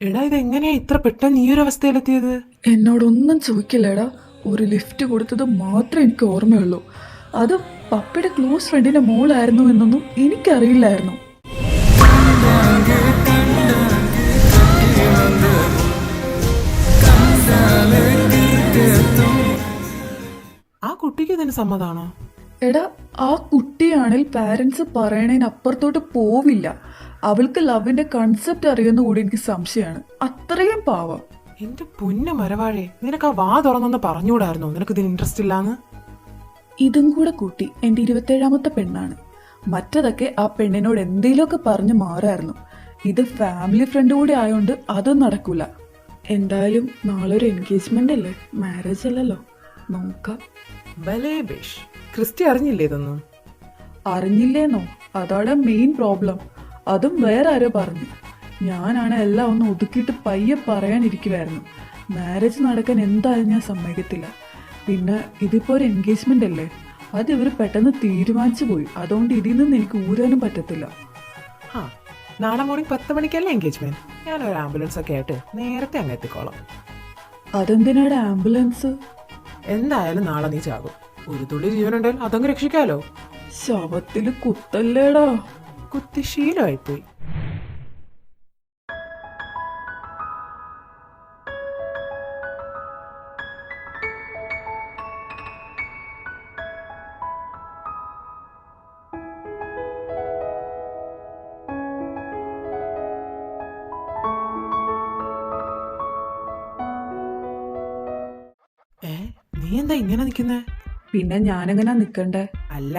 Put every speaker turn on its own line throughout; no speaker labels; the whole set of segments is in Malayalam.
എടാ ഇതെങ്ങനെയാ ഇത്ര പെട്ടെന്ന് ഈ ഒരു അവസ്ഥയിലെത്തിയത്?
എന്നോടൊന്നും ചോദിക്കില്ലടാ. ഒരു ലിഫ്റ്റ് കൊടുത്തത് മാത്രമേ എനിക്ക് ഓർമ്മയുള്ളൂ. അത് പപ്പയുടെ ക്ലോസ് ഫ്രണ്ടിന്റെ മോളായിരുന്നു എന്നൊന്നും എനിക്കറിയില്ലായിരുന്നു.
ആ കുട്ടിക്ക് ഇതിന് സമ്മതാണോ?
എടാ, ആ കുട്ടിയാണെങ്കിൽ പാരൻസ് പറയണതിനപ്പുറത്തോട്ട് പോവില്ല. അവൾക്ക് ലവിന്റെ കൺസെപ്റ്റ് അറിയുന്ന കൂടി എനിക്ക് സംശയമാണ്. അത്രയും പാവം.
എന്റെ പൊന്നു മരവാഴേ, നിനക്ക് ആ വാ തുറന്നൊന്ന് പറഞ്ഞുകൂടായിരുന്നോ നിനക്ക് ഇതിന് ഇൻട്രസ്റ്റ് ഇല്ലാന്ന്?
ഇതും കൂടെ കൂട്ടി എൻ്റെ 27ാമത്തെ പെണ്ണാണ്. മറ്റതൊക്കെ ആ പെണ്ണിനോട് എന്തെങ്കിലുമൊക്കെ പറഞ്ഞ് മാറായിരുന്നു. ഇത് ഫാമിലി ഫ്രണ്ട് കൂടി ആയതുകൊണ്ട് അതും നടക്കൂല. എന്തായാലും നാളെ ഒരു എൻഗേജ്മെന്റ് അല്ലേ, മാരേജ് അല്ലല്ലോ, നോക്കാം.
ബലേബേഷ്, ക്രിസ്റ്റി അറിഞ്ഞില്ലേ ഇതൊന്നും?
അറിഞ്ഞില്ലേന്നോ? അതാണ് മെയിൻ പ്രോബ്ലം. അതും വേറെ ആരോ പറഞ്ഞു. ഞാനാണ് എല്ലാം ഒന്ന് ഒതുക്കിയിട്ട് പയ്യെ പറയാനിരിക്കുമായിരുന്നു. മാരേജ് നടക്കാൻ എന്തായാലും ഞാൻ സമ്മതിക്കത്തില്ല. പിന്നെ ഇതിപ്പോ ഒരു എൻഗേജ്മെന്റ് അല്ലേ, അത് ഇവർ പെട്ടെന്ന് തീരുമാനിച്ചു പോയി. അതുകൊണ്ട് ഇതിൽ നിന്ന് എനിക്ക് ഊരാനും പറ്റത്തില്ല.
ആ, നാളെ മോർണിംഗ് 10 മണിക്കല്ലേ എൻഗേജ്മെന്റ്? ഞാനൊരു ആംബുലൻസ് ഒക്കെ ആയിട്ട് നേരത്തെ അങ്ങ് എത്തിക്കോളാം.
അതെന്തിനാണ് ആംബുലൻസ്?
എന്തായാലും നാളെ നീ ചാകും. ഒരു തുള്ളി ജീവനുണ്ടെങ്കിൽ അതങ്ങ് രക്ഷിക്കാലോ.
ശവത്തില് കുത്തല്ലേടാ.
കുത്തി ശീലമായിപ്പോയി. നീ എന്താ ഇങ്ങനെ നിൽക്കുന്നേ?
പിന്നെ ഞാനെങ്ങനെ നിക്കണ്ടേ?
അല്ല,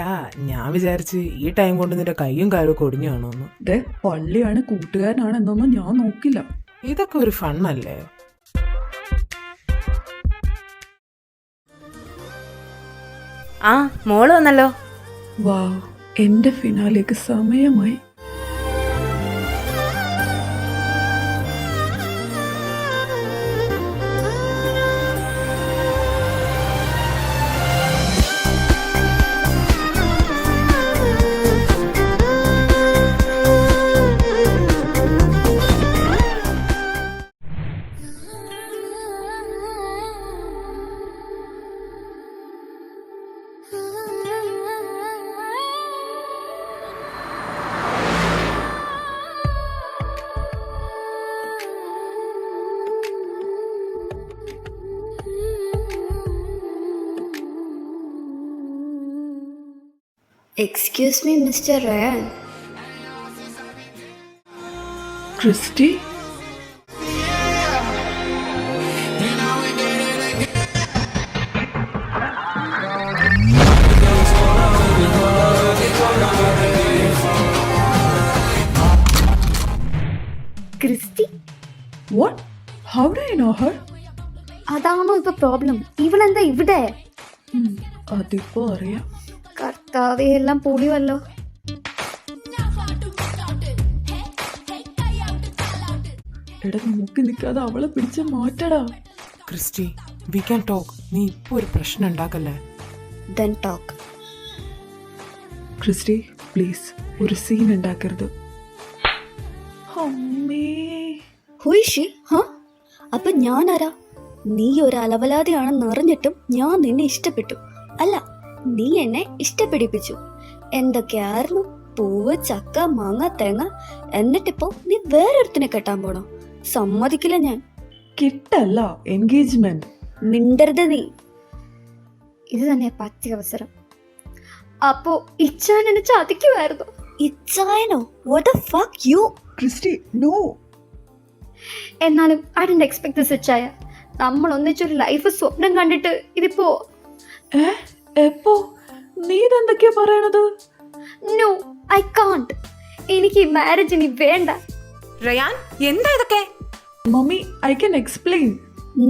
ഞാൻ വിചാരിച്ച് ഈ ടൈം കൊണ്ട് നിന്റെ കൈയും കാലും ഒക്കെ ഒടിഞ്ഞു കാണുമെന്ന്.
ദേ, പള്ളിയാണ് കൂട്ടുകാരനാണ് എന്നൊന്നും ഞാൻ നോക്കില്ല.
ഇതൊക്കെ ഒരു ഫണ്ണല്ലേ?
ആ, മോള് വന്നല്ലോ.
വാ, എന്റെ ഫിനാലേക്ക് സമയമായി.
Excuse me, Mr. Ryan.
Christy,
Christy,
what? How do you know her?
അതാണോ ഇപ്പൊ പ്രോബ്ലം? ഇവളെന്താ ഇവിടെ?
അതിപ്പോ അറിയാം.
കർത്താവേ, എല്ലാം പൊളിവല്ലോ.
എടാ, നോക്കി നിൽക്കാതെ അവളെ പിടിച്ച് മാറ്റടാ.
Christy, we can talk. നീ ഇപ്പൊ ഒരു പ്രശ്നം ഉണ്ടാക്കല്ലേ?
Then talk.
ക്രിസ്റ്റി, പ്ലീസ് ഒരു സീൻ ഉണ്ടാക്കരുത്. അമ്മേ,
Who is she? അപ്പൊ ഞാനാരാ? നീ ഒരു അലവലാതിയാണെന്ന് അറിഞ്ഞിട്ടും ഞാൻ നിന്നെ ഇഷ്ടപ്പെട്ടു. അല്ല, നീ എന്നെ ഇഷ്ടപ്പെടിപ്പിച്ചു. എന്തൊക്കെയായിരുന്നു? പൂവ്, ചക്ക, മാങ്ങ, തേങ്ങ. എന്നിട്ടിപ്പോ നീ വേറൊരുത്തിനെ കെട്ടാൻ പോണോ? സമ്മതിക്കില്ല ഞാൻ.
കിട്ടല്ല, എൻഗേജ്മെന്റ്.
മിണ്ടരുത് നീ. ഇത് തന്നെ പറ്റിയ അവസരം. അപ്പോ ഇച്ചാൻ എന്നെ ചതിക്കുമായിരുന്നു. ഇച്ചായനോ? What the fuck you?
Christy, no.
എന്നാലും I didn't expect this ഇച്ചായ. നമ്മൾ ഒന്നിച്ചൊരു ലൈഫ് സ്വപ്നം കണ്ടിട്ട് ഇതിപ്പോ.
എപ്പോ? നീ ഇതെന്തൊക്കെയാ പറയണത്?
No, I can't. എനിക്ക് ഈ മാരേജ് ഇനി വേണ്ട.
റയാൻ, എന്താ ഇതൊക്കെ?
Mummy, I can explain.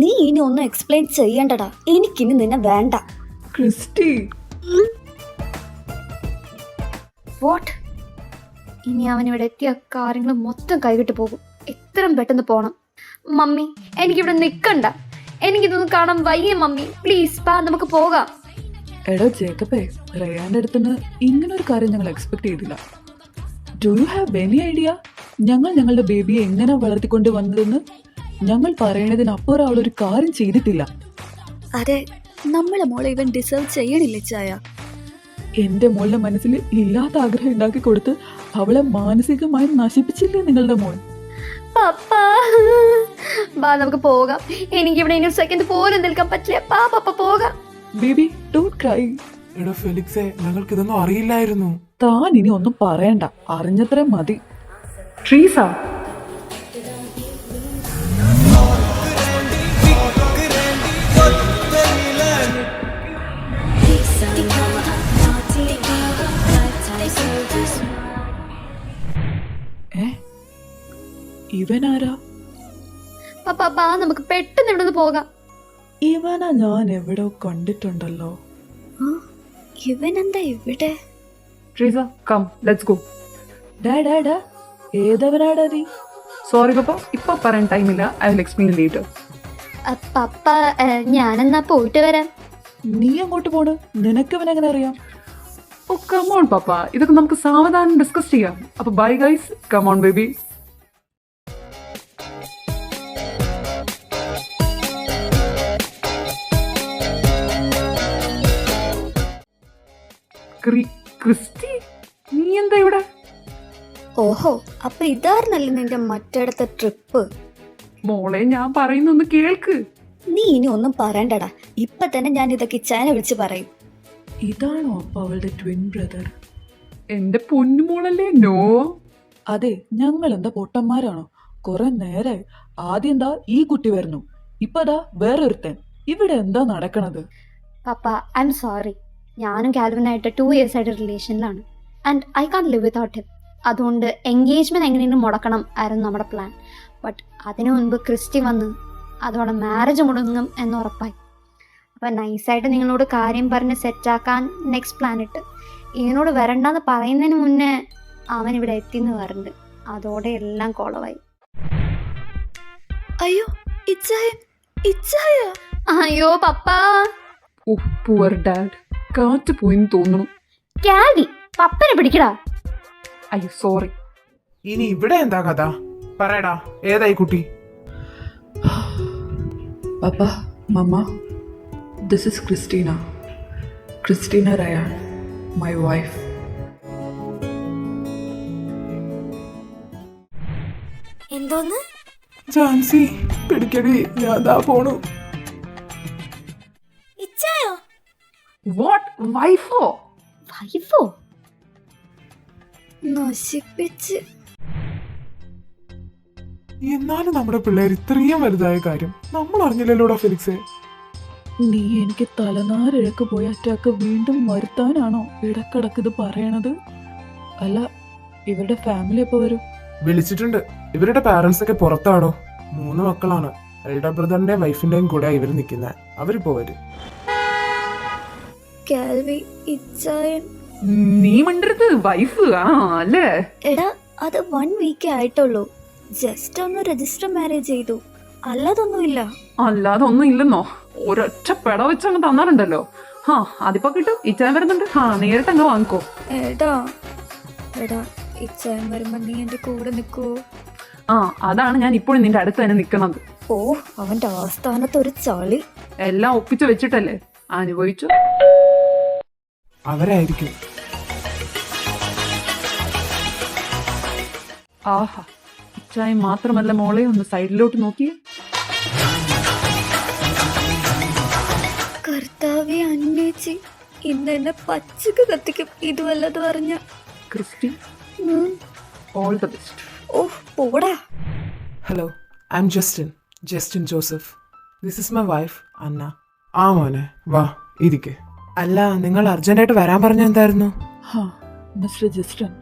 നീ ഇനി ഒന്നും എക്സ്പ്ലെയിൻ ചെയ്യണ്ടടാ. എനിക്കിനി നിന്നെ വേണ്ട.
Christy,
what? ഇനി അവൻ ഇവിടെ എത്തിയ കാര്യങ്ങൾ മൊത്തം കൈവിട്ട് പോകും. എത്രയും പെട്ടെന്ന് പോണം. മമ്മി, എനിക്കിവിടെ നിൽക്കണ്ട. എനിക്കിതൊന്നും കാണാൻ വയ്യ മമ്മി. പ്ലീസ് പാ, നമുക്ക് പോകാം.
എടോ ജേക്കബേ, റയാന്റെ അടുത്തുനിന്ന് ഇങ്ങനൊരു കാര്യം ഞങ്ങൾ എക്സ്പെക്ട് ചെയ്തില്ല. Do you have any idea? ഞങ്ങൾ ഞങ്ങളുടെ ബേബിയെ എങ്ങനെ വളർത്തിക്കൊണ്ട് വന്നതെന്ന് ഞങ്ങൾ പറയണതിനപ്പുറം അവളൊരു കാര്യം ചെയ്തിട്ടില്ല.
അതെ, നമ്മളെ മോളെ ഇവൻ ഡിസേർവ് ചെയ്യണില്ല ചായ.
എന്റെ മോളുടെ മനസ്സിൽ ഇല്ലാത്ത ആഗ്രഹം ഉണ്ടാക്കി കൊടുത്ത് അവളെ മാനസികമായി നശിപ്പിച്ചില്ലേ നിങ്ങളുടെ മോൾ?
പപ്പാ ബാ നമുക്ക് പോകാം. എനിക്കിവിടെ ഇനി ഒരു സെക്കൻഡ് പോലും നിൽക്കാൻ പറ്റില്ല. പപ്പ പോകാം.
Baby don't cry.
എടാ ഫെലിക്സേ, ഞങ്ങൾക്ക് ഇതൊന്നും അറിയില്ലായിരുന്നു.
താൻ ഇനി ഒന്നും പറയണ്ട, അറിഞ്ഞത്ര മതി. ട്രീസ, ഇവനാരാ?
പപ്പാ ബാ നമുക്ക് പെട്ടെന്ന് ഇവിടെ നിന്ന് പോകാം.
ഇവനാ ഞാൻ എവിടോ കണ്ടിട്ടുണ്ടല്ലോ.
ഇവൻ എന്താ ഇവിടെ?
Treesa, come let's go.
ഡാ ഏതവനാടാ നീ?
സോറി പപ്പ, ഇപ്പൊ പറയാൻ ടൈമില്ല. I will explain later.
Papa ഞാനെന്നാ പോയിട്ട് വരാം.
നീ അങ്ങോട്ട് പോണ്? നിനക്ക് ഇവനെങ്ങനെ അറിയാം?
ഓ കമോൺ പപ്പ, ഇതൊക്കെ നമുക്ക് സാവധാനം ഡിസ്കസ് ചെയ്യാം. അപ്പൊ bye guys, come on baby. Christy, നീ എന്താ ഇവിടെ?
ഓഹോ, അപ്പൊ ഇതായിരുന്നല്ലേ നിന്റെ മറ്റിടത്തെ ട്രിപ്പ്?
മോളെ, ഞാൻ പറയുന്നൊന്ന് കേൾക്ക്.
നീ ഇനി ഒന്നും പറയണ്ടടാ, ഇപ്പൊ തന്നെ ഞാൻ ഇതൊക്കെ ഇച്ചാനെ വിളിച്ച് പറയും.
ഇതാണോ അപ്പൊ അവളുടെ ട്വിൻ ബ്രദർ?
എന്റെ പൊന്നുമോളല്ലേ? നോ.
അതെ, ഞങ്ങൾ എന്താ പൊട്ടന്മാരാണോ? കുറെ നേരായി. ആദ്യം എന്താ ഈ കുട്ടി വരുന്നു, ഇപ്പതാ വേറൊരുത്തൻ. ഇവിടെ എന്താ നടക്കണത്?
Papa I'm sorry. ഞാനും കാൽവിനായിട്ട് 2 years ആയിട്ട് റിലേഷനിലാണ്. And I can't live without him. അതുകൊണ്ട് എൻഗേജ്മെന്റ് എങ്ങനെയും മുടക്കണം ആയിരുന്നു നമ്മുടെ പ്ലാൻ. ബട്ട് അതിനു മുൻപ് ക്രിസ്റ്റി വന്ന് അതോടെ മാരേജ് മുടങ്ങും എന്ന് ഉറപ്പായി. അപ്പം നൈസായിട്ട് നിങ്ങളോട് കാര്യം പറഞ്ഞ് സെറ്റാക്കാൻ നെക്സ്റ്റ് പ്ലാൻ ഇട്ട് ഇതിനോട് വരണ്ടെന്ന് പറയുന്നതിന് മുന്നേ അവൻ ഇവിടെ എത്തിയെന്ന് പറഞ്ഞിട്ട് അതോടെ എല്ലാം കുളവായി.
അയ്യോ ഇച്ചായ.
അയ്യോ പപ്പാ.
ഓ പുവർ ഡാഡ്, കാറ്റ് പോയിന്ന് തോന്നുന്നു.
കാൽവി, പപ്പനെ പിടിക്കടാ.
അയ്യോ സോറി.
ഇനി ഇവിടെ എന്താ കഥ? പറയടാ, ഏതായി കുട്ടി?
Papa, Mama, this is Christina. Christina Ryan, my wife.
എന്തോന്ന്?
ജാൻസി, പിടിക്കടി, ഞാൻ ദാ പോണു.
ഇച്ചായോ?
വാട്ട്? വൈഫോ?
വൈഫോ?
നശിപ്പിച്ച്.
എന്നാലും നമ്മുടെ പിള്ളേർ ഇത്രയും വലുതായ കാര്യം നമ്മൾ അറിഞ്ഞില്ലല്ലോടാ ഫെലിക്സേ.
നീ എനിക്ക് തലനാരിഴക്ക് പോയ അറ്റാക്ക് വീണ്ടും വരുത്താനാണോ ഇടക്കിടക്ക് ഇത് പറയണത്? അല്ല, ഇവരുടെ ഫാമിലി എപ്പോ വരും?
വിളിച്ചിട്ടുണ്ട്. ഇവരുടെ പാരന്റ്സ് ഒക്കെ പുറത്താടോ. 3 മക്കളാണ്. എൽഡർ ബ്രദറിന്റെയും വൈഫിന്റെയും കൂടെ ഇവർ നിൽക്കുന്നത്. അവരിപ്പോ വരും.
കാൽവി, ഇച്ചായൻ.
നീ മിണ്ടരുത്. വൈഫ് ആ അല്ലേ?
എടാ, അത് 1 week ആയിട്ടുള്ളൂ. ജസ്റ്റ് ഒന്ന് രജിസ്റ്റർ മാരേജ് ചെയ്തു, അല്ലാതൊന്നുമില്ല.
അല്ലാതെ ഒന്നും ഇല്ലെന്നോ? ഒരൊറ്റ പെട വെച്ചങ്ങ് തന്നാറുണ്ടല്ലോ. ഹാ, അതിപ്പോ കിട്ടും. ഇച്ചാൻ വരുന്നുണ്ട്. ഹാ, നേരിട്ട് അങ്ങ് വാങ്ങിക്കോ.
എടാ ഇച്ചായൻ വരുമ്പോ നീ എന്റെ കൂടെ നിൽക്കുവോ?
ആ, അതാണ് ഞാൻ ഇപ്പോഴും നിന്റെ അടുത്ത് തന്നെ നിൽക്കുന്നത്.
ഓ, അവന്റെ ആസ്ഥാനത്ത് ഒരു ചളി.
എല്ലാം ഒപ്പിച്ചു വെച്ചിട്ടല്ലേ? അനുഭവിച്ചു.
അവരായിരിക്കും.
ആഹാ, ഇച്ചായി മാത്രമല്ല മോളെ, ഒന്ന് സൈഡിലോട്ട് നോക്കിയേ.
കർത്താവെ, അന്വേച്ചി ഇന്ന് എന്നെ പച്ചക്ക് കത്തിക്കും ഇത് വല്ലതും അറിഞ്ഞ.
Christy, all the best.
ഓ പോടാ.
Hello, I'm Justin Joseph. This is my wife Anna. ആ മോനെ, വാ ഇരിക്കെ. അല്ല, നിങ്ങൾ അർജന്റായിട്ട് വരാൻ പറഞ്ഞ എന്തായിരുന്നു?
Mr. Justin,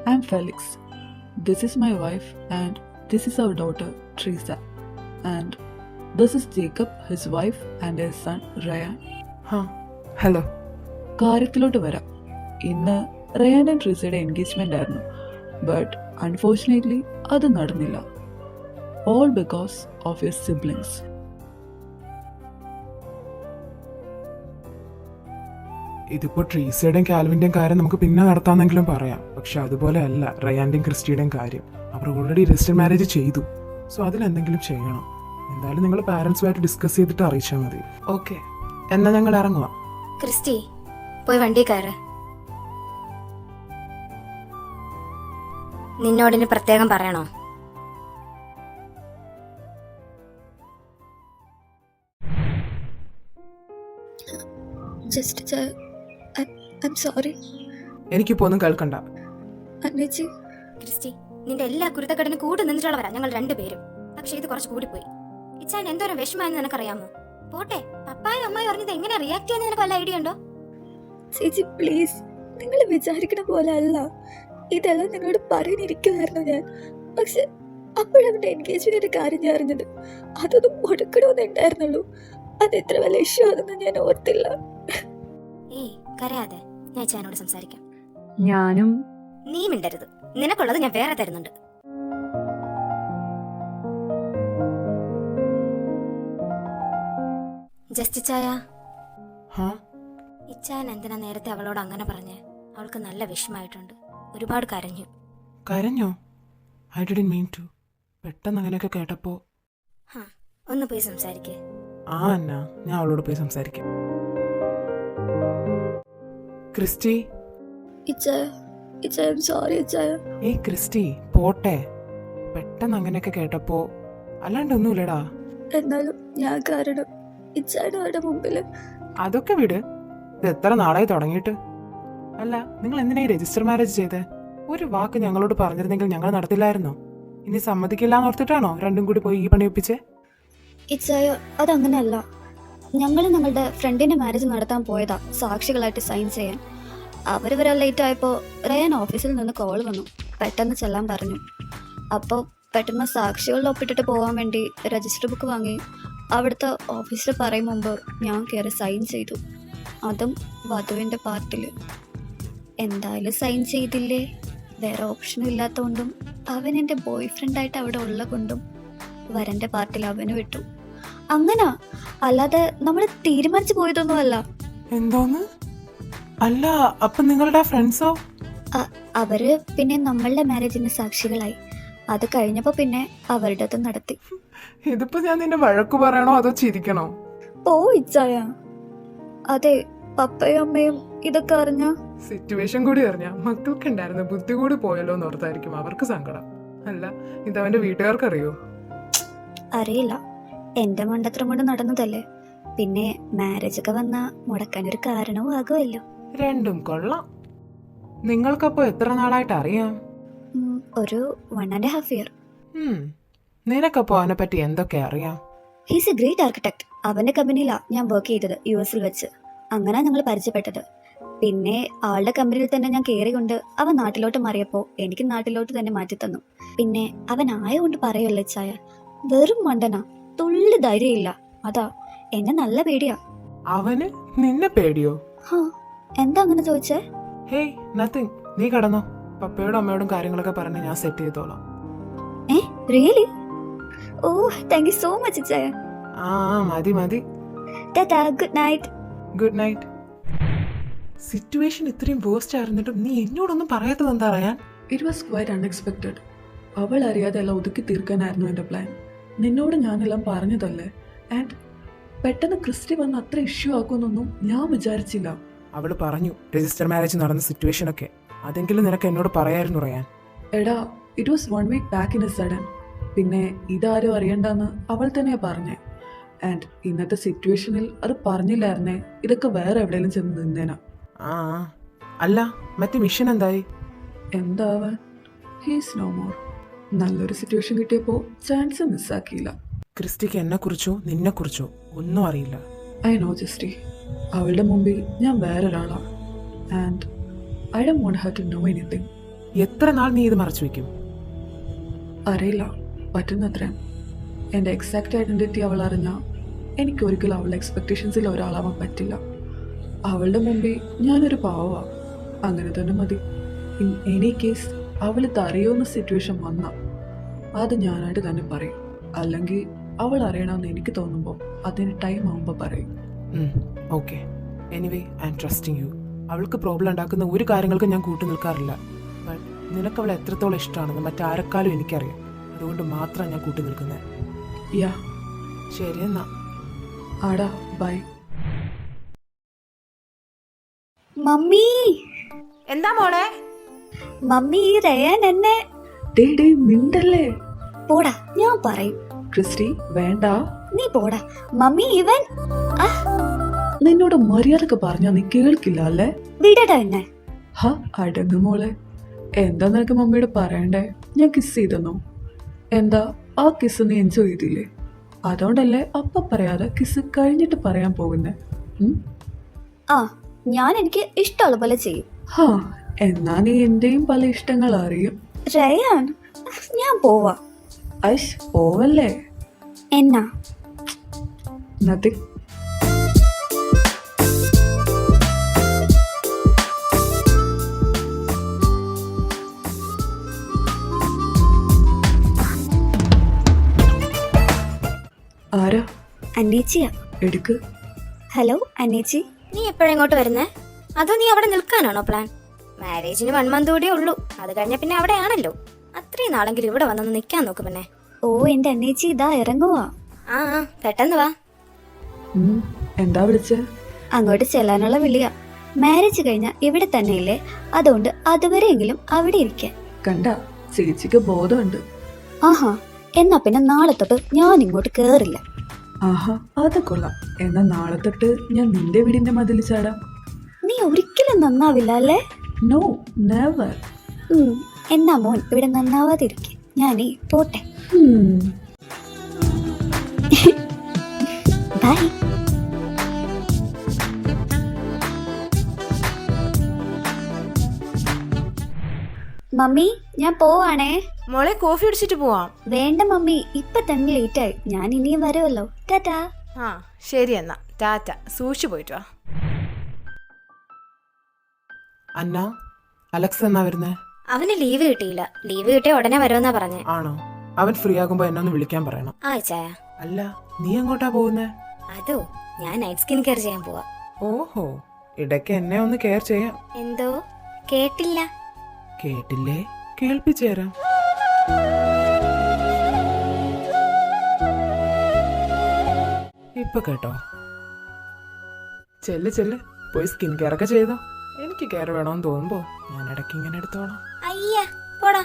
I'm Felix. This is my wife and this is our daughter Teresa. And this is Jacob, his wife and his son Ryan.
Hello.
കാര്യത്തിലോട്ട് വരാം. ഇന്ന് റയാൻ ആൻഡ് ട്രീസയുടെ എൻഗേജ്മെന്റ് ആയിരുന്നു. ബട്ട് അൺഫോർച്ചുനേറ്റ്ലി അത് നടന്നില്ല. All because of your siblings.
ഇതിപ്പോ ട്രീസയുടെയും കാൽവിന്റെയും കാര്യം നമുക്ക് പിന്നെ നടത്താമെന്നെങ്കിലും പറയാം. പക്ഷെ അതുപോലെ അല്ല റയാന്റെയും ക്രിസ്റ്റിയുടെയും കാര്യം. അവർ ഓൾറെഡി രജിസ്റ്റർ മാരേജ് ചെയ്തു. സോ അതിലെന്തെങ്കിലും ചെയ്യണം. എന്തായാലും നിങ്ങൾ പാരന്റ്സുമായിട്ട് ഡിസ്കസ് ചെയ്തിട്ട് അറിയിച്ചാൽ മതി. ഓക്കെ, എന്നാ ഞങ്ങൾ ഇറങ്ങുക.
ക്രിസ്റ്റി പോയി വണ്ടി കയറ്. നിന്നോടിന് പ്രത്യേകം പറയണോ?
ജസ്റ്റ് ഐം സോറി
എനിക്കിപ്പോ ഒന്നും കേൾക്കണ്ട.
അന്നേച്ചി.
ക്രിസ്റ്റി, നിന്റെ എല്ലാ കുരുത്തക്കെട്ടിനും കൂടെ നിന്നിട്ടുള്ളവരാ ഞങ്ങൾ രണ്ടുപേരും. പക്ഷെ ഇത് കുറച്ച് കൂടിപ്പോയി. ഇച്ചാൻ എന്തോരം വിഷമായെന്ന് നിനക്കറിയാമോ? പോട്ടെ, പപ്പായും അമ്മായി പറഞ്ഞത് എങ്ങനെ റിയാക്ട് ചെയ്യാൻ നിനക്ക് വല്ല ഐഡിയ ഉണ്ടോ?
ചേച്ചി പ്ലീസ്, നിങ്ങൾ വിചാരിക്കണ പോലെ അല്ല. ഇതെല്ലാം നിങ്ങളോട് പറയാനിരിക്കുമായിരുന്നു ഞാൻ. പക്ഷെ അപ്പോഴവന്റെ എൻഗേജ്മെന്റിന്റെ കാര്യം ഞാൻ അറിഞ്ഞത്. അതൊന്നും മുടക്കണമെന്ന് ഉണ്ടായിരുന്നുള്ളൂ. അത് എത്ര വലിയ ഇഷ്യൂ ആണെന്ന് ഞാൻ ഓർത്തില്ല.
ഏയ് കരയാതെ, ഞാൻ ഇച്ചാനോട് സംസാരിക്കാം.
ഞാനും
നീ മിണ്ടരുത്. നിനക്കുള്ളത് ഞാൻ വേറെ തരുന്നുണ്ട്. ജസ്റ്റ് ചായ,
ഹാ,
ഇച്ചാൻ എന്തിനാ നേരത്തെ അവളോട് അങ്ങനെ പറഞ്ഞേ? അവൾക്ക് നല്ല വിഷമായിട്ടുണ്ട്. ഒരുപാട് കരഞ്ഞു.
കരഞ്ഞോ? I didn't mean to. പെട്ടെന്ന് അങ്ങനെയൊക്കെ കേട്ടപ്പോ.
ഒന്ന് പോയി സംസാരിക്കേ.
ആ അന്ന, ഞാൻ അവളോട് പോയി സംസാരിക്കാം. ക്രിസ്റ്റി.
സോറി ഇച്ചായ.
ഏയ് ക്രിസ്റ്റി, പോട്ടെ. പെട്ടെന്ന് അങ്ങനെയൊക്കെ കേട്ടപ്പോ അല്ലാണ്ട് ഒന്നുമില്ലടാ.
എന്നാലും ഞാൻ കാരണം ഇച്ചായുടെ അവരുടെ മുമ്പില്.
അതൊക്കെ വിട്. ഇത് എത്ര നാളായി തുടങ്ങിയിട്ട്? അല്ല, നിങ്ങൾ എന്തിനാ ഈ രജിസ്റ്റർ മാരേജ് ചെയ്തേ? ഒരു വാക്ക് ഞങ്ങളോട് പറഞ്ഞിരുന്നെങ്കിൽ ഞങ്ങൾ നടത്തില്ലായിരുന്നോ? ഇനി സമ്മതിക്കില്ല എന്ന് ഓർത്തിട്ടാണോ രണ്ടും കൂടി പോയി ഈ പണി ഒപ്പിച്ചേ?
ഇച്ചായ, അതങ്ങനെയല്ല. ഞങ്ങൾ ഞങ്ങളുടെ ഫ്രണ്ടിന്റെ മാരേജ് നടത്താൻ പോയതാ സാക്ഷികളായിട്ട് സൈൻ ചെയ്യാൻ. അവർ വരാൻ ലേറ്റ് ആയപ്പോൾ റയാൻ ഓഫീസിൽ നിന്ന് കോൾ വന്നു. പെട്ടെന്ന് ചെല്ലാൻ പറഞ്ഞു. അപ്പോൾ പെട്ടെന്ന് സാക്ഷികളിൽ ഒപ്പിട്ടിട്ട് പോകാൻ വേണ്ടി രജിസ്റ്റർ ബുക്ക് വാങ്ങി അവിടുത്തെ ഓഫീസിൽ പറയും മുമ്പ് ഞാൻ കയറി സൈൻ ചെയ്തു. അതും വധുവിൻ്റെ പാർട്ടിൽ. എന്തായാലും സൈൻ ചെയ്തില്ലേ, വേറെ ഓപ്ഷനും ഇല്ലാത്തതുകൊണ്ടും അവൻ എൻ്റെ ബോയ് ഫ്രണ്ടായിട്ട് അവിടെ ഉള്ള കൊണ്ടും വരൻ്റെ പാർട്ടിൽ അവന് വിട്ടു. അങ്ങനാ, അല്ലാതെ നമ്മൾ തീരുമാനിച്ചു പോയതൊന്നുമല്ല.
എന്തോന്ന്? അല്ല, അപ്പൊ നിങ്ങളുടെ ഫ്രണ്ട്സോ?
അവര് പിന്നെ നമ്മളുടെ മാരേജിന് സാക്ഷികളായി. അത് കഴിഞ്ഞപ്പോ പിന്നെ അവരുടെ അത് നടത്തി.
ഇതിപ്പോ ഞാൻ നിന്റെ വഴക്കു പറയണോ അതോ ചിരിക്കണോ?
ഇച്ചായ. അതെ, പപ്പയും അമ്മയും ഇതൊക്കെ അറിഞ്ഞ
സിറ്റുവേഷൻ കൂടി അറിഞ്ഞ മക്കൾക്ക് ഉണ്ടായിരുന്ന ബുദ്ധി കൂടി പോയല്ലോ എന്ന് ഓർത്തായിരിക്കും അവർക്ക് സങ്കടം. അല്ല, ഇതവന്റെ വീട്ടുകാർക്ക് അറിയോ?
അറിയില്ല. എന്റെ മണ്ടത്രം കൊണ്ട് നടന്നതല്ലേ. പിന്നെ മാരേജ് ഒക്കെ വന്നാ മുടക്കാനൊരു കാരണവും ആകുമല്ലോ.
രണ്ടും കൊള്ളാം. നിങ്ങൾക്കപ്പോ എത്ര നാളായിട്ട് അറിയാം?
ഒരു 1.5 year.
നിനക്കപ്പോ അവനെ പറ്റി എന്തൊക്കെ അറിയാം?
He's A great architect. അവന്റെ കമ്പനിയിലാണ് ഞാൻ വർക്ക് ചെയ്തത്, US വെച്ച്. അങ്ങനെ ഞങ്ങൾ പരിചയപ്പെട്ടത്. പിന്നെ ആളുടെ കമ്പനിയിൽ തന്നെ ഞാൻ കയറിക്കൊണ്ട് അവൻ നാട്ടിലോട്ട് മാറിയപ്പോൾ എനിക്ക് നാട്ടിലോട്ട് തന്നെ മാറ്റി തന്നു. പിന്നെ അവൻ ആയകൊണ്ട് പറയല്ലേ ചായ, വെറും മണ്ടനാ, തുള്ളി ധൈര്യമില്ല. അതാ എന്നെ നല്ല പേടിയാ.
അവന് നിന്നെ പേടിയോ?
എന്താ അങ്ങനെ ചോദിച്ചേ?
ഹേയ് നത്തിങ്, നീ കടന്നോ. പപ്പയോടും അമ്മയോടും കാര്യങ്ങളൊക്കെ പറഞ്ഞ് ഞാൻ സെറ്റ് ചെയ്തോളാം.
Really? Oh, thank you so much ചായ.
മതി മതി.
Good night.
Good night. Situation ഇത്രയും വേസ്റ്റ് ആയിരുന്നിട്ടും നീ എന്നോടൊന്നും പറയാത്തത് എന്താ അറിയാൻ?
It was quite unexpected. അവൾ അറിയാതെ എല്ലാം ഒതുക്കി തീർക്കാനായിരുന്നു എൻ്റെ പ്ലാൻ. നിന്നോട് ഞാനെല്ലാം പറഞ്ഞതല്ലേ. ആൻഡ് പെട്ടെന്ന് ക്രിസ്റ്റി വന്ന് അത്ര ഇഷ്യൂ ആക്കുമെന്നൊന്നും ഞാൻ വിചാരിച്ചില്ല.
അവള് പറഞ്ഞു രജിസ്റ്റർ മാരേജ് നടന്ന സിറ്റുവേഷൻ ഒക്കെ. അതെങ്കിലും നിനക്ക് എന്നോട് പറയായിരുന്നു റയാൻ.
എടാ, it was 1 week back in A sudden. പിന്നെ ഇതാരും അറിയണ്ടെന്ന് അവൾ തന്നെയാ പറഞ്ഞേ. ആൻഡ് ഇന്നത്തെ സിറ്റുവേഷനിൽ അത് പറഞ്ഞില്ലായിരുന്നേ ഇതൊക്കെ വേറെ എവിടെയെങ്കിലും ചെന്ന് നിന്നേനാ.
അല്ല, മറ്റേ മിഷൻ എന്തായി?
എന്താവാൻ, ഹീസ് നോ മോർ. നല്ലൊരു സിറ്റുവേഷൻ കിട്ടിയപ്പോൾ ചാൻസ് മിസ്സാക്കിയില്ല.
ക്രിസ്റ്റിക്ക് എന്നെ കുറിച്ചോ നിന്നെ കുറിച്ചോ ഒന്നും അറിയില്ല.
I know Justy. അവളുടെ മുമ്പിൽ ഞാൻ വേറൊരാളാണ്. And I don't want her to know anything.
എത്ര നാൾ നീ ഇത് മറച്ചു വെക്കും?
അറിയില്ല, പറ്റുന്നത്രയും. എൻ്റെ എക്സാക്റ്റ് ഐഡൻറ്റിറ്റി അവൾ അറിഞ്ഞാൽ എനിക്കൊരിക്കലും അവളുടെ എക്സ്പെക്റ്റേഷൻസിൽ ഒരാളാവാൻ പറ്റില്ല. അവളുടെ മുമ്പിൽ ഞാനൊരു പാവമാണ്. അങ്ങനെ തന്നെ മതി. ഇൻ എനി കേസ് അവൾ തറിയുന്ന സിറ്റുവേഷൻ വന്നാൽ അത് ഞാനായിട്ട് തന്നെ പറയും. അല്ലെങ്കിൽ അവൾ അറിയണമെന്ന് എനിക്ക് തോന്നുമ്പോൾ അതിന് ടൈം ആകുമ്പോൾ പറയും.
Okay, anyway I am trusting you. അവൾക്ക് പ്രോബ്ലം ഉണ്ടാക്കുന്ന ഒരു കാര്യങ്ങൾക്കും ഞാൻ കൂട്ടു നിൽക്കാറില്ല. ബട്ട് നിനക്ക് അവളെ എത്രത്തോളം ഇഷ്ടമാണെന്ന് മറ്റാരെക്കാളും എനിക്കറിയാം. അതുകൊണ്ട് മാത്രം ഞാൻ കൂട്ടി നിൽക്കുന്നത്.
യാ
ശരി എന്നാ.
ആടാ ബൈ.
മമ്മി
എന്താ മോളെ?
മമ്മി ഈ റയാൻ എന്നെ
ഡേ മിണ്ടല്ലേ.
പോടാ, ഞാൻ പറയും.
ക്രിസ്റ്റി വേണ്ട.
നീ പോടാ. മമ്മി ഇവൻ
നിന്നോട് മര്യാദക്ക് പറഞ്ഞാ നീ കേൾക്കില്ല അല്ലേ?
വിടടാ എന്നെ.
ഹ അടങ്ങ് മോളെ. എന്താ നിനക്ക് മമ്മിയോട് പറയണ്ടേ? ഞാൻ കിസ് ചെയ്തെന്നോ? എന്താ ആ കിസ് നീ എൻജോയ് ചെയ്തില്ലേ? അതുകൊണ്ടല്ലേ അപ്പ പറയാതെ കിസ് കഴിഞ്ഞിട്ട് പറയാൻ പോകുന്നേ?
ആ, ഞാൻ എനിക്ക് ഇഷ്ടമുള്ള പോലെ ചെയ്യും.
ഹാ, എന്നാ നീ എന്റെയും പല ഇഷ്ടങ്ങൾ അറിയും.
റയാൻ, ഞാൻ പോവാ.
ഐഷ് പോവല്ലേ.
എന്നാ
നത്തിങ്. ആരാ?
അന്നേച്ചിയാ.
എടുക്ക്.
ഹലോ അന്നേച്ചി.
നീ എപ്പോഴാ ഇങ്ങോട്ട് വരുന്നേ? അതോ നീ അവിടെ നിൽക്കാനാണോ പ്ലാൻ? മാരേജിന് 1 മന്ത് കൂടിയേ ഉള്ളൂ. അത് കഴിഞ്ഞ പിന്നെ അവിടെ ആണല്ലോ. അത്രയും നാളെങ്കിലും ഇവിടെ വന്നൊന്ന് നിൽക്കാൻ നോക്ക് പിന്നെ.
ഓ എന്റെ അന്നേച്ചി ഇതാ ഇറങ്ങുവാ.
ആ പെട്ടെന്ന് വാ.
എന്താ വിളിച്ചേ?
അങ്ങോട്ട് ചെല്ലാനുള്ള വിളിയാ. മാരേജ് കഴിഞ്ഞ ഇവിടെ തന്നെ ഇല്ലേ, അതുകൊണ്ട് അതുവരെയെങ്കിലും അവിടെ ഇരിക്കാൻ.
കണ്ട, ചേച്ചിക്ക് ബോധമുണ്ട്.
ആഹാ, എന്നാ പിന്നെ നാളെ തൊട്ട് ഞാൻ ഇങ്ങോട്ട് കേറില്ല.
ആഹാ, അത് കൊള്ളാം. എന്നാ നാളെ തൊട്ട് ഞാൻ നിന്റെ വീടിന്റെ മതിൽ ചാടാം.
നീ ഒരിക്കലും നന്നാവില്ല അല്ലേ?
No, never.
എന്നാ മോൻ ഇവിടെ നന്നാവാതിരിക്കെ. ഞാനേ പോട്ടെ. ബൈ. മമ്മി ഞാൻ പോവാണേ.
മോളെ കോഫി കുടിച്ചിട്ട് പോവാം.
വേണ്ട മമ്മി, ഇപ്പൊ തന്നെ ലേറ്റായി. ഞാൻ ഇനിയും വരുമല്ലോ. ടാറ്റാ.
ആ ശരി എന്നാ, ടാറ്റ. സൂക്ഷിച്ചു പോയിട്ട് വാ.
അന്ന, അലക്സ് എന്നാ വരുന്നേ?
അവന് ലീവ് കിട്ടിയില്ല. ലീവ് കിട്ടിയ ഉടനെ വരുമെന്നാ പറഞ്ഞേ.
ആണോ? അവൻ ഫ്രീ ആകുമ്പോ എന്നെ ഒന്ന് വിളിക്കാൻ പറയണം.
ആ ചായ.
അല്ല, നീ എങ്ങോട്ടാ പോകുന്നേ?
അതോ, ഞാൻ നൈറ്റ് സ്കിൻ കെയർ ചെയ്യാൻ പോവാ.
ഓഹോ, ഇടയ്ക്ക് എന്നെ ഒന്ന് കെയർ ചെയ്യാം.
എന്തോ കേട്ടില്ല?
കേട്ടില്ലേ? കേൾപ്പിച്ചേരാം. ഇപ്പൊ കേട്ടോ? ചെല്ല് ചെല്ല്, പോയി സ്കിൻ കെയർ ഒക്കെ ചെയ്തോ. എനിക്ക് കെയർ വേണമെന്ന് തോന്നുമ്പോ ഞാൻ ഇടയ്ക്ക് ഇങ്ങനെ എടുത്തോളാം.
അയ്യ പോടാ.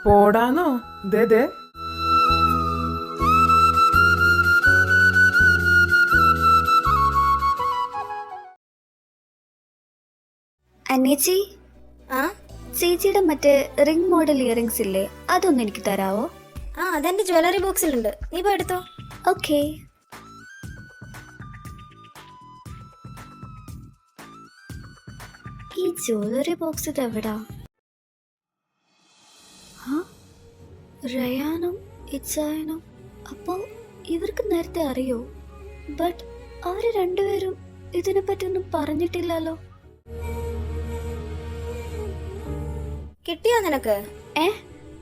പോടാന്നോ? ദേ ദേ.
അന്നേച്ചി,
ആ
ചേച്ചിയുടെ മറ്റേ റിംഗ് മോഡൽ ഇയറിംഗ്സ് ഇല്ലേ, അതൊന്നും എനിക്ക് തരാവോ?
ആ അതെന്റെ ജ്വല്ലറി ബോക്സിലുണ്ട്. നീ പോയി എടുത്തോ.
ഓക്കേ. ഈ ജ്വല്ലറി ബോക്സ് ഇത് എവിടാ? റയാനും ഇച്ചായനും. അപ്പോ ഇവർക്ക് നേരത്തെ അറിയോ? ബട്ട് അവര് രണ്ടുപേരും ഇതിനെ പറ്റിയൊന്നും പറഞ്ഞിട്ടില്ലല്ലോ.
കിട്ടിയോ നിനക്ക്?
ഏ?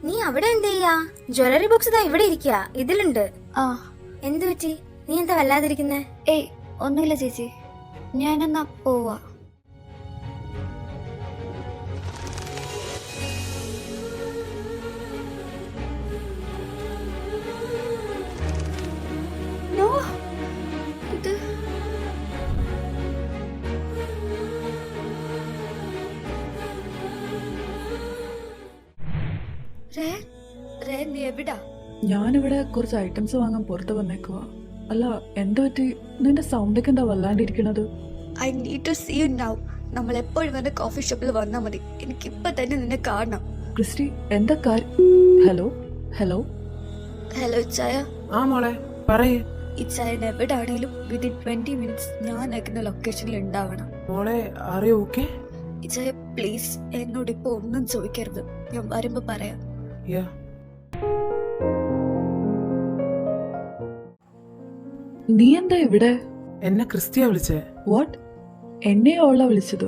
നീ അവിടെ എന്ത് ചെയ്യാ? ജ്വല്ലറി ബോക്സ് ഇതാ ഇവിടെ ഇരിക്കാ, ഇതിലുണ്ട്.
ആ.
എന്തു പറ്റി? നീ എന്താ വല്ലാതിരിക്കുന്നേ?
ഏയ് ഒന്നുമില്ല ചേച്ചി, ഞാനെന്നാ പോവാ. No. ഇത് നീ എവിടാ?
ഞാനിവിടെ കുറച്ച് ഐറ്റംസ് വാങ്ങാൻ പുറത്ത് വന്നേക്കുവാ. അല്ല, എന്താ പറ്റി? നിന്റെ സൗണ്ടൊക്കെ എന്താ വല്ലാണ്ടിരിക്കണത്?
I need to see you now. നമ്മൾ എപ്പോഴും വന്ന് കോഫി ഷോപ്പിൽ വന്നാൽ മതി. എനിക്കിപ്പോ തന്നെ നിന്നെ കാണണം.
ക്രിസ്റ്റി, എന്താ കാര്യം? ഹലോ ഹലോ
ഹലോ ഇച്ചായ.
ആ മോളെ പറയേ.
ഇച്ചായൻ എവിടാണേലും വിതിൻ 20 മിനിറ്റ്സ് ഞാൻ അയക്കുന്ന ലൊക്കേഷനിൽ ഉണ്ടാവണം.
മോളെ അറിയോ? ഓക്കെ.
ഇച്ചായ പ്ലീസ് എന്നോട് ഇപ്പൊ ഒന്നും ചോദിക്കരുത്. ഞാൻ വരുമ്പോ പറയാം.
നീ എന്താ ഇവിടെ?
എന്നെ ക്രിസ്റ്റിയാ വിളിച്ചേ.
വാട്ട്? എന്നെയോളാ വിളിച്ചത്?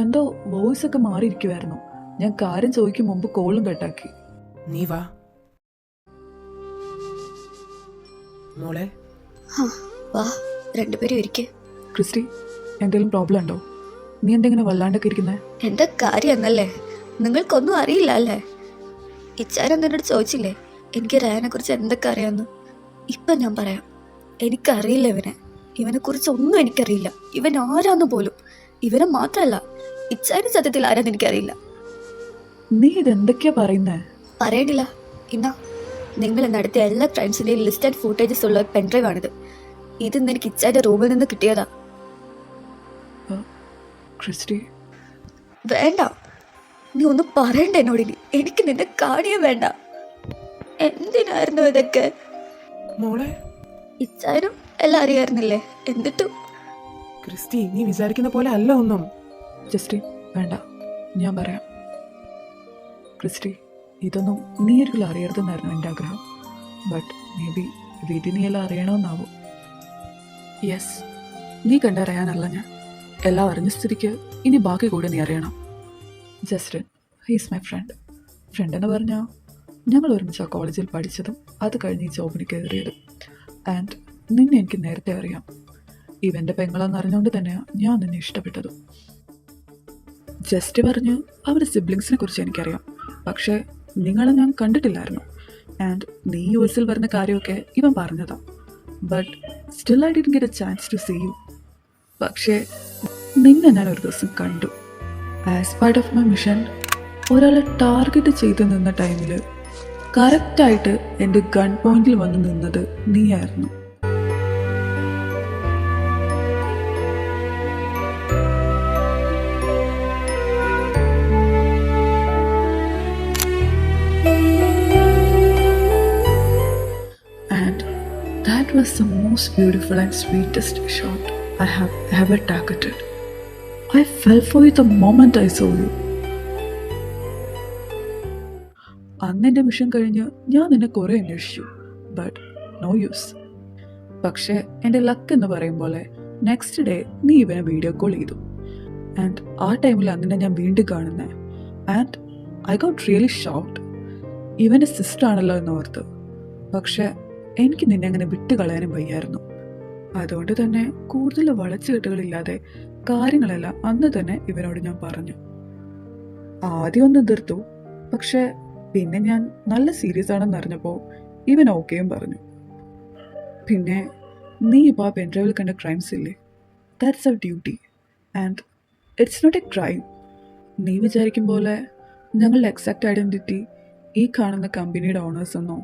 എന്തോ വോയിസ് ഒക്കെ മാറിയിരിക്കുവായിരുന്നു. ഞാൻ കാര്യം ചോദിക്കും മുമ്പ് കോളും കട്ടാക്കി.
നീ വാ മോളെ.
വാ, രണ്ടുപേരും ഇരിക്കേ.
ക്രിസ്റ്റി, എന്തെങ്കിലും പ്രോബ്ലം ഉണ്ടോ? നീ എന്തെങ്കിലും വല്ലാണ്ടൊക്കെ ഇരിക്കുന്നേ?
എന്താ കാര്യം എന്നല്ലേ? നിങ്ങൾക്കൊന്നും അറിയില്ല അല്ലേ? ഇച്ചാരൻ എന്നോട് ചോദിച്ചില്ലേ എനിക്ക് റയാനെ കുറിച്ച് എന്തൊക്കെ അറിയാമെന്ന്? ഇപ്പം ഞാൻ പറയാം. എനിക്കറിയില്ല ഇവനെ കുറിച്ച് ഒന്നും എനിക്കറിയില്ല. ഇവൻ ആരാന്ന് പോലും. ഇവനെ മാത്രമല്ല, ഇച്ചാരൻ സത്യത്തിൽ ആരാന്ന് എനിക്കറിയില്ല.
നീ ഇതെന്തൊക്കെയാ പറയുന്നേ?
പറയണില്ല. ഇന്നാ നിങ്ങൾ നടത്ത എല്ലാ ക്രൈംസിന്റെയും ലിസ്റ്റ് ആൻഡ് ഫൂട്ടേജസ് ഉള്ള ഒരു പെൻഡ്രൈവ് ആണിത്. ഇന്ന് എനിക്ക് ഇച്ചാന്റെ റൂമിൽ നിന്ന് കിട്ടിയതാ.
ക്രിസ്റ്റി,
വേണ്ട, നീ ഒന്നും പറയണ്ട എന്നോടിനി. എനിക്ക് നിന്നെ കാണിയേ വേണ്ട. എന്തിനായിരുന്നു ഇതൊക്കെ?
മോളെ
ഇച്ചാനും എല്ലാം അറിയായിരുന്നില്ലേ? എന്നിട്ടും
ക്രിസ്റ്റി, നീ വിചാരിക്കുന്ന പോലെ അല്ല ഒന്നും.
ജസ്റ്റിൻ വേണ്ട, ഞാൻ പറയാം. ക്രിസ്റ്റി, ഇതൊന്നും നീ ഒരിക്കലും അറിയരുതെന്നായിരുന്നു എൻ്റെ ആഗ്രഹം. ബട്ട് മേ ബി വിധി നീ എല്ലാം അറിയണമെന്നാവും. യെസ്, നീ കണ്ടറിയാനല്ല ഞാൻ. എല്ലാം അറിഞ്ഞ സ്ഥിതിക്ക് ഇനി ബാക്കി കൂടെ നീ അറിയണം. Justin he's my friend. Friend എന്ന് പറഞ്ഞാൽ ഞങ്ങൾ ഒരുമിച്ച് ആ കോളേജിൽ പഠിച്ചതും അത് കഴിഞ്ഞ് ഈ ജോബിന് കയറിയതും. ആൻഡ് നിന്നെ എനിക്ക് നേരത്തെ അറിയാം. ഇവൻ്റെ പെങ്ങളെന്ന് അറിഞ്ഞുകൊണ്ട് തന്നെയാണ് ഞാൻ നിന്നെ ഇഷ്ടപ്പെട്ടതും. ജസ്റ്റ് പറഞ്ഞ് അവരുടെ സിബ്ലിങ്സിനെ കുറിച്ച് എനിക്കറിയാം, പക്ഷേ നിങ്ങളെ ഞാൻ കണ്ടിട്ടില്ലായിരുന്നു. ആൻഡ് നീ യുഎസിൽ വരുന്ന കാര്യമൊക്കെ ഇവൻ പറഞ്ഞതാ. But still I didn't get a chance to see you. പക്ഷേ നിന്നെ ഞാൻ ഒരു ദിവസം കണ്ടു. As part of my mission ഒരാളെ ടാർഗറ്റ് ചെയ്ത് നിന്ന ടൈമിൽ കറക്റ്റായിട്ട് എൻ്റെ ഗൺ പോയിന്റിൽ വന്ന് നിന്നത് നീയായിരുന്നു. That was the most beautiful and sweetest shot I have ever targeted. I fell for you the moment I saw you. അന്ന് എൻ്റെ മിഷൻ കഴിഞ്ഞ് ഞാൻ നിന്നെ കുറേ അന്വേഷിച്ചു, ബട്ട് നോ യൂസ്. പക്ഷേ എൻ്റെ ലക്ക് എന്ന് പറയും പോലെ നെക്സ്റ്റ് ഡേ നീ ഇവനെ വീഡിയോ കോൾ ചെയ്തു. ആൻഡ് ആ ടൈമിൽ അന്നിനെ ഞാൻ വീണ്ടും കാണുന്നത്. And I got really shocked. ഇവൻ്റെ സിസ്റ്റർ ആണല്ലോ എന്ന് ഓർത്ത്. പക്ഷേ എനിക്ക് നിന്നെ അങ്ങനെ വിട്ടുകളയാനും വയ്യായിരുന്നു. അതുകൊണ്ട് തന്നെ കൂടുതൽ വളച്ചുകെട്ടുകളില്ലാതെ കാര്യങ്ങളെല്ലാം അന്ന് തന്നെ ഇവനോട് ഞാൻ പറഞ്ഞു. ആദ്യം ഒന്ന് എതിർത്തു, പക്ഷെ പിന്നെ ഞാൻ നല്ല സീരിയസ് ആണെന്ന് അറിഞ്ഞപ്പോൾ ഇവൻ ഓക്കെയും പറഞ്ഞു. പിന്നെ നീ ഇപ്പോൾ ആ പെൻഡ്രൈവിൽ കണ്ട ക്രൈംസ് ഇല്ലേ, that's our duty and it's not a crime. നീ വിചാരിക്കും പോലെ ഞങ്ങളുടെ എക്സാക്റ്റ് ഐഡൻറ്റിറ്റി ഈ കാണുന്ന കമ്പനിയുടെ ഓണേഴ്സ് എന്നോ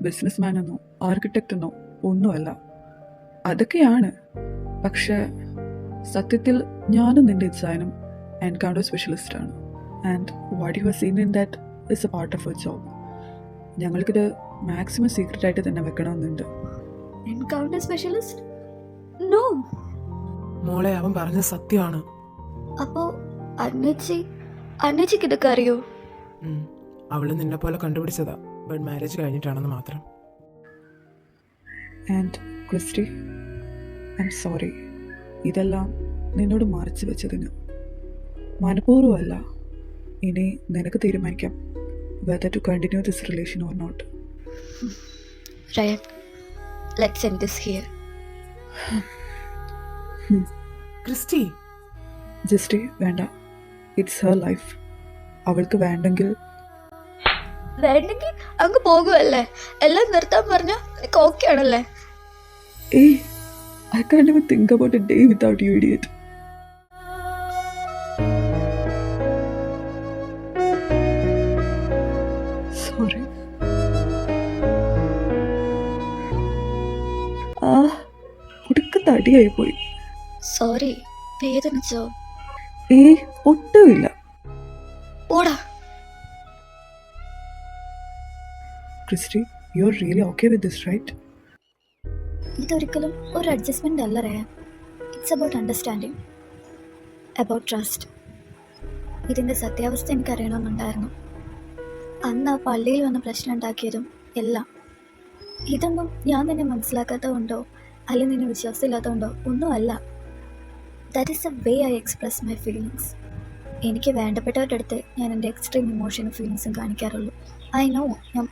ബിസിനസ് മാൻ എന്നോ ആർക്കിടെക്റ്റ് എന്നോ ഒന്നുമല്ല. അതൊക്കെയാണ്, പക്ഷേ സത്യത്തിൽ ഞാനും നിൻ്റെ ഇച്ചാനും എൻകൗണ്ടർ സ്പെഷ്യലിസ്റ്റാണ്. And what you have seen in that is a part of a job. ഞങ്ങൾക്കിത് മാക്സിമം സീക്രട്ടായിട്ട് തന്നെ വെക്കണമെന്നുണ്ട്.
Encounter specialist? നോ.
മോളെ, അവൻ പറഞ്ഞ സത്യമാണ്.
അപ്പോ അന്നച്ചിക്ക് ഇതൊക്കെ അറിയോ?
അവള് നിന്നെ പോലെ കണ്ടുപിടിച്ചതാ, ബട്ട് മാരേജ് കഴിഞ്ഞിട്ടാണെന്ന് മാത്രം.
And Christy, I'm sorry ഇതെല്ലാം നിന്നോട് മറച്ചു വെച്ചതിന്. മനഃപൂർവ്വമല്ല. ഇനി നിനക്ക് തീരുമാനിക്കാം whether to continue this relation or not.
Ryan, let's end this here.
Christy,
just വേണ്ട. It's her life. അവൾക്ക് വേണ്ടെങ്കിൽ
അങ്ങ് പോകുമല്ലേ? എല്ലാം നിർത്താൻ പറഞ്ഞ നിനക്ക് ഓക്കെ ആണല്ലേ?
I can't even think about a day without you, idiot. Sorry. ഒടുക്കത്തെ അടിയായി പോയി.
സോറി. വേദനിച്ചോ?
ഒട്ടുമില്ല.
ഓടാ.
Christy, you are really okay with this, right?
ഇതൊരിക്കലും ഒരു അഡ്ജസ്റ്റ്മെൻ്റ് അല്ല Ryan. It's about understanding, about trust. ഇതിൻ്റെ സത്യാവസ്ഥ എനിക്കറിയണമെന്നുണ്ടായിരുന്നു. അന്ന് ആ പള്ളിയിൽ വന്ന് പ്രശ്നം ഉണ്ടാക്കിയതും എല്ലാം. ഇതൊന്നും ഞാൻ നിന്നെ മനസ്സിലാക്കാത്തതുകൊണ്ടോ അല്ലെങ്കിൽ നിന്നെ വിശ്വാസമില്ലാത്തതുകൊണ്ടോ ഒന്നുമല്ല. That is a way I express my feelings. എനിക്ക് വേണ്ടപ്പെട്ടവരുടെ അടുത്ത് ഞാൻ എൻ്റെ എക്സ്ട്രീം ഇമോഷനും ഫീലിങ്സും കാണിക്കാറുള്ളൂ. ഐ നോ ഞാൻ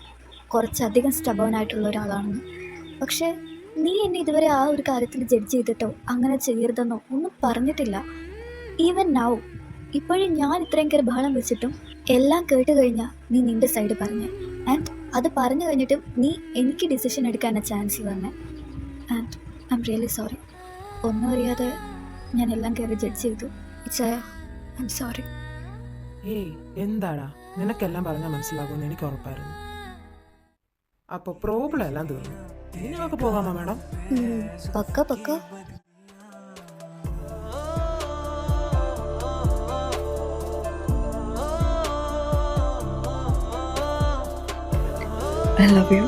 കുറച്ചധികം സ്റ്റബേൺ ഒരാളാണെന്ന്. പക്ഷേ നീ എന്നെ ഇതുവരെ ആ ഒരു കാര്യത്തിൽ ജഡ്ജ് ചെയ്തിട്ടോ അങ്ങനെ ചെയ്യരുതെന്നോ ഒന്നും പറഞ്ഞിട്ടില്ല. ഈവൻ നൗ ഇപ്പോഴും ഞാൻ ഇത്രയും കയറി ബഹളം വെച്ചിട്ടും എല്ലാം കേട്ട് കഴിഞ്ഞാൽ നീ നിന്റെ സൈഡ് പറഞ്ഞു. ആൻഡ് അത് പറഞ്ഞു കഴിഞ്ഞിട്ടും നീ എനിക്ക് ഡിസിഷൻ എടുക്കാനാണ് ചാൻസ് തന്നെ. And I am really sorry. ഒന്നും അറിയാതെ ഞാൻ എല്ലാം കയറി ജഡ്ജ് ചെയ്തു. ഇച്ചായ ഐ എം സോറി.
ഏയ് എന്താടാ, നിനക്കെല്ലാം പറഞ്ഞാൽ മനസ്സിലാകുമെന്ന് എനിക്ക് ഉറപ്പായിരുന്നു. അപ്പോൾ പ്രോബ്ലം എല്ലാം തീർന്നു. ഇനി നമുക്ക് പോകാമോ മാഡം?
പക്ക പക്ക.
I love you.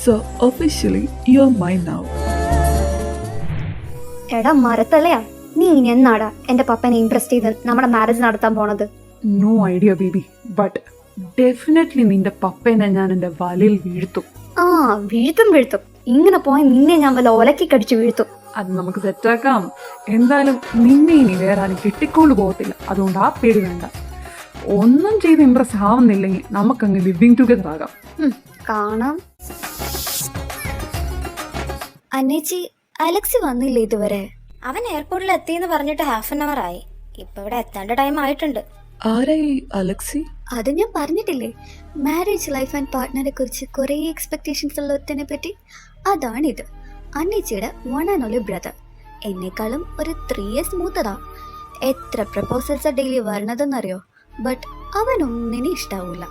So officially you're mine now.
എടാ മരത്തലയാ, നീ ഇനി എന്നാടാ എൻ്റെ പപ്പനെ ഇംപ്രസ് ചെയ്ത് നമ്മുടെ മാരേജ് നടത്താൻ പോണത്?
No idea baby, but definitely നിന്റെ പപ്പേനെ ഞാൻ എൻ്റെ വലയിൽ വീഴ്ത്തും.
ആ വീഴ്ത്തും. ഇങ്ങനെ പോയി നിന്നെ ഞാൻ വല്ല ഒലക്കി കടിച്ചു വീഴ്ത്തും.
അത് നമുക്ക് സെറ്റാക്കാം. എന്തായാലും നിന്നെ ഇനി വേറെ ആരും കിട്ടിക്കൊണ്ട് പോകത്തില്ല, അതുകൊണ്ട് ആ പേടി വേണ്ട. ഒന്നും ചെയ്ത് ഇംപ്രസ് ആവുന്നില്ലെങ്കിൽ നമുക്കങ്ങ് ലിവിങ് ടുഗദർ ആകാം.
കാണാം.
അന്നേച്ചി, അലക്സി വന്നില്ലേ ഇതുവരെ?
അവൻ എയർപോർട്ടിൽ എത്തിയെന്ന് പറഞ്ഞിട്ട് 1/2 hour ആയി. ഇപ്പൊ ഇവിടെ എത്തേണ്ട ടൈം ആയിട്ടുണ്ട്.
ആരായി അലക്സി?
അത് ഞാൻ പറഞ്ഞിട്ടില്ലേ, മാരേജ് ലൈഫ് ആൻഡ് പാർട്ട്ണറെ കുറിച്ച് കുറേ എക്സ്പെക്ടേഷൻസ് ഉള്ള ഒരുത്തനെ പറ്റി. അതാണിത്. അന്നേച്ചിയുടെ വൺ ആൻഡ് ഓൺലി ബ്രദർ. എന്നെക്കാളും ഒരു 3 years മൂത്തതാ. എത്ര പ്രപ്പോസൽസാണ് ഡെയിലി വരണതെന്നറിയോ? ബട്ട് അവനൊന്നിനും ഇഷ്ടാവൂല.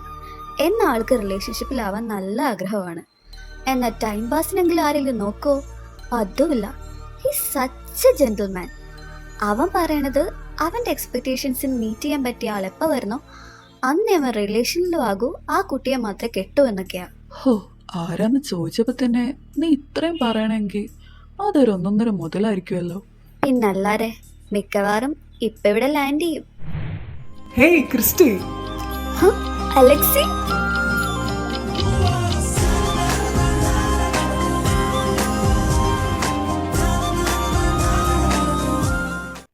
എന്ന ആൾക്ക് റിലേഷൻഷിപ്പിലാവാൻ നല്ല ആഗ്രഹമാണ്. എന്നാൽ ടൈം പാസിനെങ്കിലും ആരെങ്കിലും നോക്കോ? അതുമില്ല. He such A gentleman. അവൻ പറയണത് അവൻ്റെ എക്സ്പെക്ടേഷൻസിന് മീറ്റ് ചെയ്യാൻ പറ്റിയ ആളെപ്പോൾ വരണോ അന്ന് അവൻ റിലേഷനിലും ആകൂ, ആ കുട്ടിയെ മാത്രമേ കെട്ടൂ എന്നൊക്കെയാ.
ഹോ, ആരാന്ന് ചോദിച്ചപ്പോ തന്നെ നീ ഇത്രയും പറയണമെങ്കിൽ അതൊരു 1.5 മുതലായിരിക്കുമല്ലോ.
പിന്നല്ലാരെ, മിക്കവാറും ഇപ്പൊ ഇവിടെ ലാൻഡ് ചെയ്യും.
Hey Christy.
Alexi,